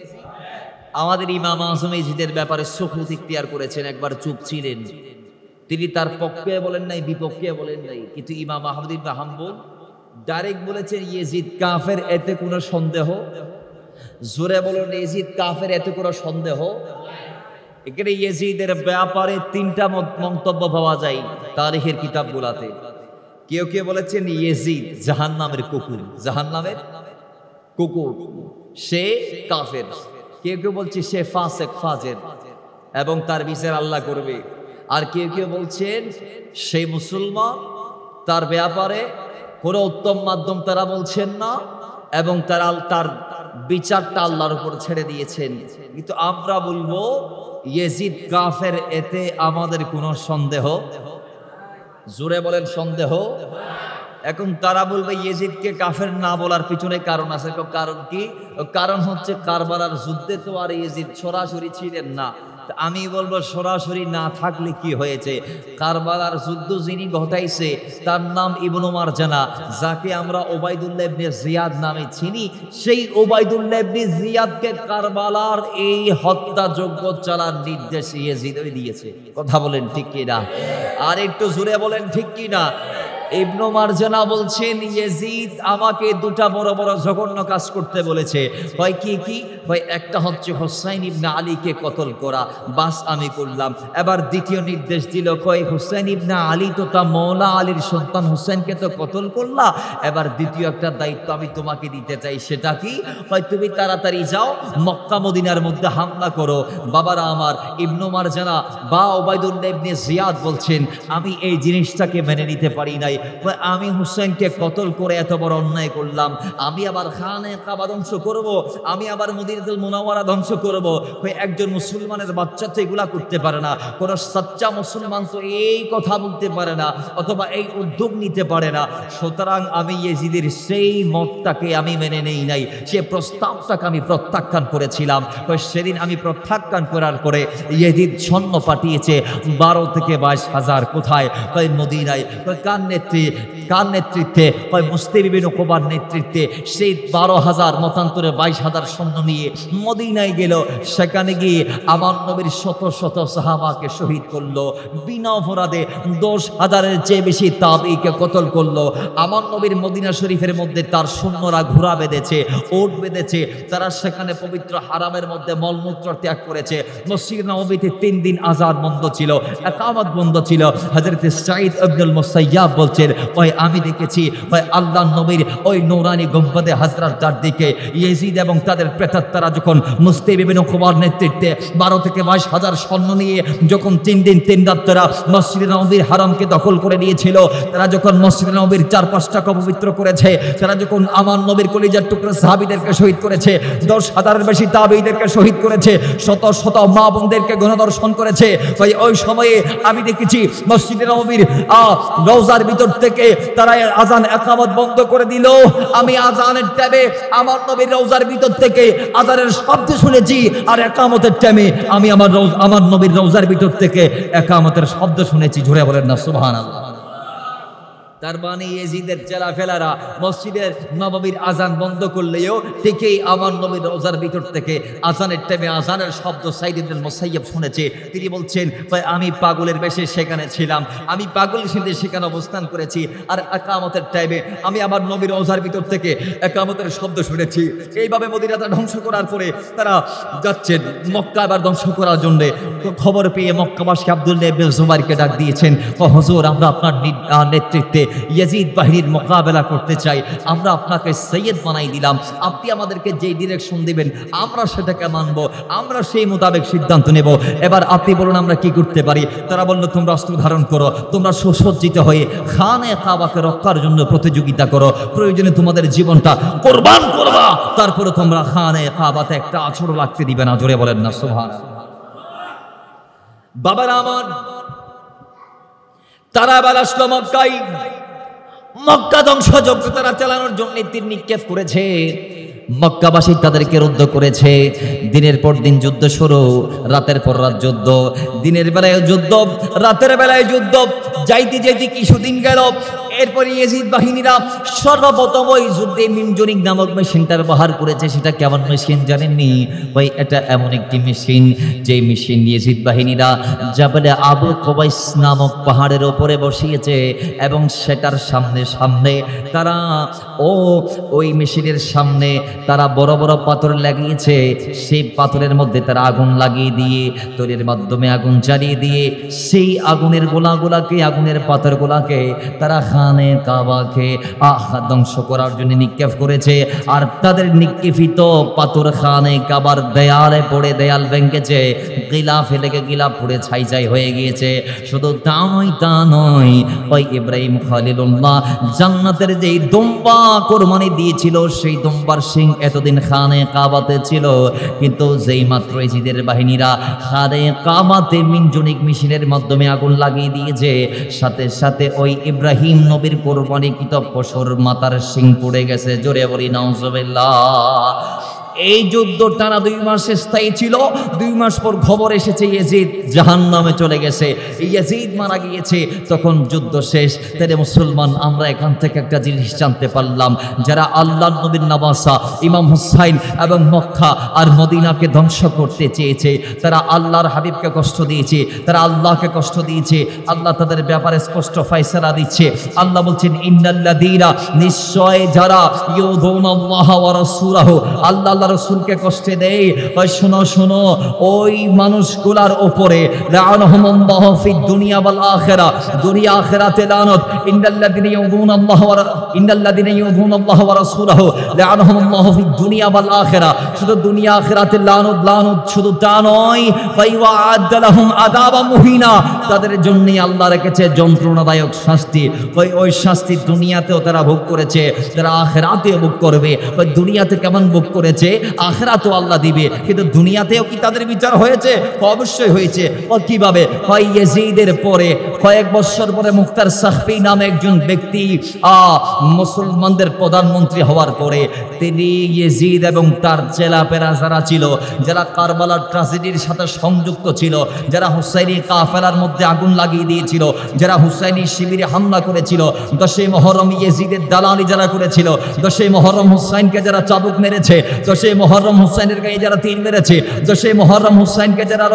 আমাদের ইমাম আজম ইয়েজিদের ব্যাপারে সুকুত ইখতিয়ার করেছেন, একবার চুপ ছিলেন। তিনি তার পক্ষে বলেন নাই, বিপক্ষে বলেন নাই, কিন্তু ইমাম আহমদ ইবনে হাম্বল ডাইরেক্ট বলেছেন ইয়েজিদ কাফের, এতে কোনো সন্দেহ? জোরে বলুন ইয়েজিদ কাফের, এতে কোনো সন্দেহ? এখানে ইয়েজিদের ব্যাপারে 3টা মন্তব্য পাওয়া যায় তারিখের কিতাবগুলাতে। কেউ কেউ বলেছেন ইয়েজিদ জাহান্নামের কুকুর, জাহান্নামের কুকুর, সে কাফের। কেউ কেউ বলছে সে ফাসেক, ফাজের, এবং তার বিচার আল্লাহ করবে। আর কেউ কেউ বলছেন সে মুসলমান, তার ব্যাপারে কোনো উত্তম মাধ্যম তারা বলছেন না, এবং তারা তার বিচারটা আল্লাহর উপর ছেড়ে দিয়েছেন। কিন্তু আমরা বলবো ইয়েজিদ কাফের, এতে আমাদের কোনো সন্দেহ? জোরে বলেন সন্দেহ? এখন তারা বলবে ইয়েজিদকে কাফের না বলার পিছনে কারণ আছে। কারণ কি? কারণ হচ্ছে কারবালার যুদ্ধে তো আর ইয়েজিদ সরাসরি ছিলেন না। আমি বলবো সরাসরি না থাকলে কি হয়েছে, কারবালার যুদ্ধ যিনি ঘটাইছে তার নাম ইবনু মারজানা, যাকে আমরা ওবাইদুল্লাহ ইবনে জিয়াদ নামে চিনি। সেই ওবাইদুল্লাহ ইবনে জিয়াদকে কারবালার এই হত্যাযজ্ঞ চালার নির্দেশ ইয়েজিদ দিয়েছে। কথা বলেন ঠিক কিনা? আর একটু জোরে বলেন ঠিক কিনা? ইবনু মারজানা বলছেন ইয়েজিদ আমাকে 2টা বড় বড় জঘন্য কাজ করতে বলেছে। হয় কি কি? হয় একটা হচ্ছে হুসাইন ইবনে আলীকে কতল করা, বাস আমি করলাম। এবার দ্বিতীয় নির্দেশ দিল, কয় হুসাইন ইবনে আলী তো তা মওলা আলীর সন্তান, হুসাইনকে তো কতল করলা, এবার দ্বিতীয় একটা দায়িত্ব আমি তোমাকে দিতে চাই। সেটা কি? হয় তুমি তাড়াতাড়ি যাও মক্কা মদিনার মধ্যে হামলা করো। বাবারা আমার, ইবনু মারজানা বা ওবাইদুল্লাহ ইবনে জিয়াদ বলছেন আমি এই জিনিসটাকে মেনে নিতে পারি নাই। আমি হুসাইনকে কতল করে এত বড় অন্যায় করলাম, আমি আবার খানে কাবা ধ্বংস করব, আমি আবার মদিনাতুল মুনাওয়ারা ধ্বংস করব। একজন মুসলমানের বাচ্চা তো এগুলা করতে পারে না, কোন সাচ্চা মুসলমান তো এই কথা বলতে পারে না, অথবা এই উদ্যোগ নিতে পারে না। সুতরাং আমি ইয়েজিদের সেই মতটাকে আমি মেনে নেই নাই, সে প্রস্তাবটাকে আমি প্রত্যাখ্যান করেছিলাম। সেদিন আমি প্রত্যাখ্যান করার পরে ইয়েজিদ সৈন্য পাঠিয়েছে 12 থেকে 22 হাজার। কোথায়? মদিনায়। কার নেতৃত্বে? মুসলিম বিন উকবার নেতৃত্বে সেই 12,000 মতান্তরে 22,000 সৈন্য নিয়ে মদিনায় গেল। সেখানে গিয়ে আমার নবীর শত শত সাহাবাকে শহীদ করলো, বিনা অপরাধে 10,000-এর চেয়ে বেশি তাবিকে কতল করলো। আমার নবীর মদিনা শরীফের মধ্যে তার সৈন্যরা ঘোড়া বেঁধেছে, ওট বেঁধেছে, তারা সেখানে পবিত্র হারামের মধ্যে মলমূত্র ত্যাগ করেছে। মসজিদ নববীতে 3 দিন আযান বন্ধ ছিল, ইকামত বন্ধ ছিল। হযরত সাঈদ ইবনুল মুসাইয়াব বলছেন করছেন। ওই আমি দেখেছি ওই আল্লাহ নবীর ওই নূরানি গম্বদে হযরতটার দিকে ইয়াজিদ এবং তাদের প্রেতাত্মারা যখন মুস্তাইব ইবনে উকবার নেতৃত্বে 12 থেকে 22 হাজার সৈন্য নিয়ে যখন 3 দিন 3 রাত তারা মসজিদে নববীর হারামকে দখল করে নিয়েছিল, তারা যখন মসজিদে নববীর 4-5টাকে পবিত্র করেছে, তারা যখন আমার নবীর কলিজার টুকরা সাহাবীদেরকে শহীদ করেছে, 10,000-এর বেশি তাবেঈদেরকে শহীদ করেছে, শত শত মা বোনদেরকে গণধর্ষণ করেছে, ওই সময়ে আমি দেখেছি মসজিদে নববীর রওজার ভিতর থেকে তারা আজান ইকামত বন্ধ করে দিল। আমি আজানের টাইমে আমার নবীর রওজার ভিতর থেকে আজানের শব্দ শুনেছি, আর ইকামতের টাইমে আমি আমার নবীর রওজার ভিতর থেকে ইকামতের শব্দ শুনেছি। জোরে বলেন না সুবহানাল্লাহ। তার মানে ইয়াজিদের চেলাফেলারা মসজিদের নববীর আজান বন্ধ করলেও ঠিকই আমার নবীর রওজার ভিতর থেকে আজানের টাইমে আজানের শব্দ সাইদ ইবনে মুসাইয়্যিব শুনেছে। তিনি বলছেন, ভাই আমি পাগলের বেশে সেখানে ছিলাম, আমি পাগলের সাথে সেখানে অবস্থান করেছি, আর ইকামতের টাইমে আমি আমার নবীর রওজার ভিতর থেকে ইকামতের শব্দ শুনেছি। এইভাবে মদিনাটা ধ্বংস করার পরে তারা যাচ্ছেন মক্কা আবার ধ্বংস করার জন্য। খবর পেয়ে মক্কাবাসী আব্দুল্লাহ ইবনে জুবাইরকে ডাক দিয়েছেন, হুজুর আমরা আপনার নেতৃত্বে ইয়াজিদ বাহিনীর মোকাবেলা করতে চাই, আমরা আপনাকে সৈয়দ বানাই দিলাম, আপনি আমাদেরকে যেই ডিরেকশন দিবেন আমরা সেটাকে মানব, আমরা সেই মোতাবেক সিদ্ধান্ত নেব, এবার আপনি বলুন আমরা কি করতে পারি। তারা বলল, তোমরা অস্ত্র ধারণ করো, তোমরা সুসজ্জিত হয়ে খানে কাবাকে রক্ষার জন্য প্রতিযোগিতা করো, প্রয়োজনে তোমাদের জীবনটা কোরবান করবা, তারপরে তোমরা খানে কাবাতে একটা আছড় লাগতে দিবে না। জোরে বলেন না সুবহানাল্লাহ। বাবার আমার তারা আবার আসলো মক্কায়, মক্কা ধ্বংসযজ্ঞ তারা চালানোর জন্য তীর নিক্ষেপ করেছে, মক্কাবাসী তাদেরকে রুদ্ধ করেছে। দিনের পর দিন যুদ্ধ শুরু, রাতের পর রাত যুদ্ধ, দিনের বেলায় যুদ্ধ, রাতের বেলায় যুদ্ধ, যাইতে যাইতে কিছুদিন গেল। এরপরে ইয়াজিদ বাহিনীরা সর্বপ্রথম ওই যুদ্ধে মিনজনিক নামক মেশিনটা ব্যবহার করেছে। সেটা কেমন মেশিন জানেননি? ভাই এটা এমন একটি মেশিন, যে মেশিন ইয়াজিদ বাহিনীরা জাবালে আবু কুবাইস নামক পাহাড়ের ওপরে বসিয়েছে, এবং সেটার সামনে সামনে তারা ওই মেশিনের সামনে তারা বড় বড় পাথর লাগিয়েছে। সেই পাথরের মধ্যে তারা আগুন লাগিয়ে দিয়ে তৈরির মাধ্যমে আগুন জ্বালিয়ে দিয়ে সেই আগুনের গোলাগুলাকে, আগুনের পাথরগুলাকে তারা খানে কাবাকে ধ্বংস করার জন্য নিক্ষেপ করেছে। আর তাদের নিক্ষেপিত পাথর খানে কাবার দেয়ালে পড়ে দেয়াল ভেঙেছে, গিলাফ লেগে গিলাফ পড়ে ছাই ছাই হয়ে গিয়েছে। শুধু তা নয়, ওই ইব্রাহিম খলিলুল্লাহ জান্নাতের যেই দুম্বা কোরবানি দিয়েছিল, সেই দুম্বার সিং এতদিন খানে কাবাতে ছিল, কিন্তু যেই মাত্র ইয়াজিদের বাহিনীরা খানে কাবাতে মিনজনিক মেশিনের মাধ্যমে আগুন লাগিয়ে দিয়েছে, সাথে সাথে ওই ইব্রাহিম নবীর কোরবানিকৃত পশুর মাথার সিং পড়ে গেছে। জোরে বলি নাউজুবিল্লাহ। এই যুদ্ধ টানা 2 মাস স্থায়ী ছিল। 2 মাস পর খবর এসেছে ইয়াজিদ জাহান্নামে চলে গেছে, ইয়াজিদ মারা গিয়েছে। তখন যুদ্ধ শেষ। তাহলে মুসলমান আমরা এখান থেকে একটা জিনিস জানতে পারলাম, যারা আল্লাহর নবীর নওয়াসা ইমাম হুসাইন এবং মক্কা আর মদিনাকে ধ্বংস করতে চেয়েছে, তারা আল্লাহর হাবিবকে কষ্ট দিয়েছে, তারা আল্লাহকে কষ্ট দিয়েছে। আল্লাহ তাদের ব্যাপারে স্পষ্ট ফয়সালা দিচ্ছে। আল্লাহ বলছেন, ইন্নাল্লাযীনা, নিশ্চয় যারা ইউযুনাল্লাহ ওয়া রাসূলাহু, আল্লাহ রাসূলকে কষ্ট দেয়, ওই শোনো শোনো, ওই মানুষগুলার উপরে লাআনাহুমুল্লাহু ফিদ দুনিয়া ওয়াল আখিরা, দুনিয়া আখিরাতে লানত। ইন্নাল্লাযীনা ইউযুনাল্লাহ ওয়া রাসূলাহু লাআনাহুমুল্লাহু ফিদ দুনিয়া ওয়াল আখিরা, শুধু দুনিয়া আখিরাতে লানত, লানত শুধু তা নয়, ফাইওয়া'আদ লাহুম আযাবা মুহিনা, তাদের জন্য আল্লাহ রেখেছে যন্ত্রণাদায়ক শাস্তি। ওই শাস্তি দুনিয়াতেও তারা ভোগ করেছে, তারা আখিরাতেও ভোগ করবে। ওই দুনিয়াতে কেমন ভোগ করেছে, আখিরাতেও আল্লাহ দিবে। কিন্তু দুনিয়াতেও কি তাদের বিচার হয়েছে? অবশ্যই হয়েছে। ও কিভাবে? ইয়াজিদের পরে কয়েক বছর পরে মুখতার সাহফি নামে একজন ব্যক্তি মুসলমানদের প্রধানমন্ত্রী হওয়ার পরে তিনি ইয়াজিদ এবং তার চেলাপেরা যারা ছিল, যারা কারবালার ট্র্যাজেডির সাথে সংযুক্ত ছিল, যারা হুসাইনি কাফেলার মধ্যে আগুন লাগিয়ে দিয়েছিল, যারা হুসাইনি শিবিরে হামলা করেছিল, 10ই মুহররম ইয়াজিদের দালালি যারা করেছিল, 10ই মুহররম হুসাইনকে যারা চাবুক মেরেছে, 10ই 10 মুহররম হুসাইনের গায়ে যারা তীর মেরেছে, 10 মুহররম হুসাইনকে যারা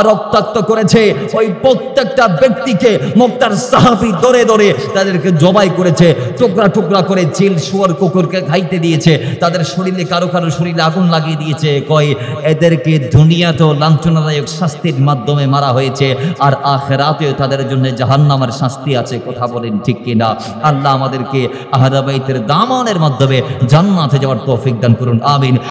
রক্তাক্ত করেছে, ওই প্রত্যেকটা ব্যক্তিকে মুক্তার সাহাবী ধরে ধরে তাদেরকে জবাই করেছে, টুকরা টুকরা করে চিল শুয়োর কুকুরকে খাইতে দিয়েছে, তাদের শরীরে কারো কারো শরীরে আগুন লাগিয়ে দিয়েছে। কয় এদেরকে দুনিয়াতেও লাঞ্ছনাদায়ক শাস্তির মাধ্যমে মারা হয়েছে, আর আখিরাতেও তাদের জন্য জাহান্নামের শাস্তি আছে। কথা বলেন ঠিক কিনা? আল্লাহ আমাদেরকে আহলে বাইতের দামানের মাধ্যমে জান্নাতে যাওয়ার তৌফিক দান করুন, আমিন।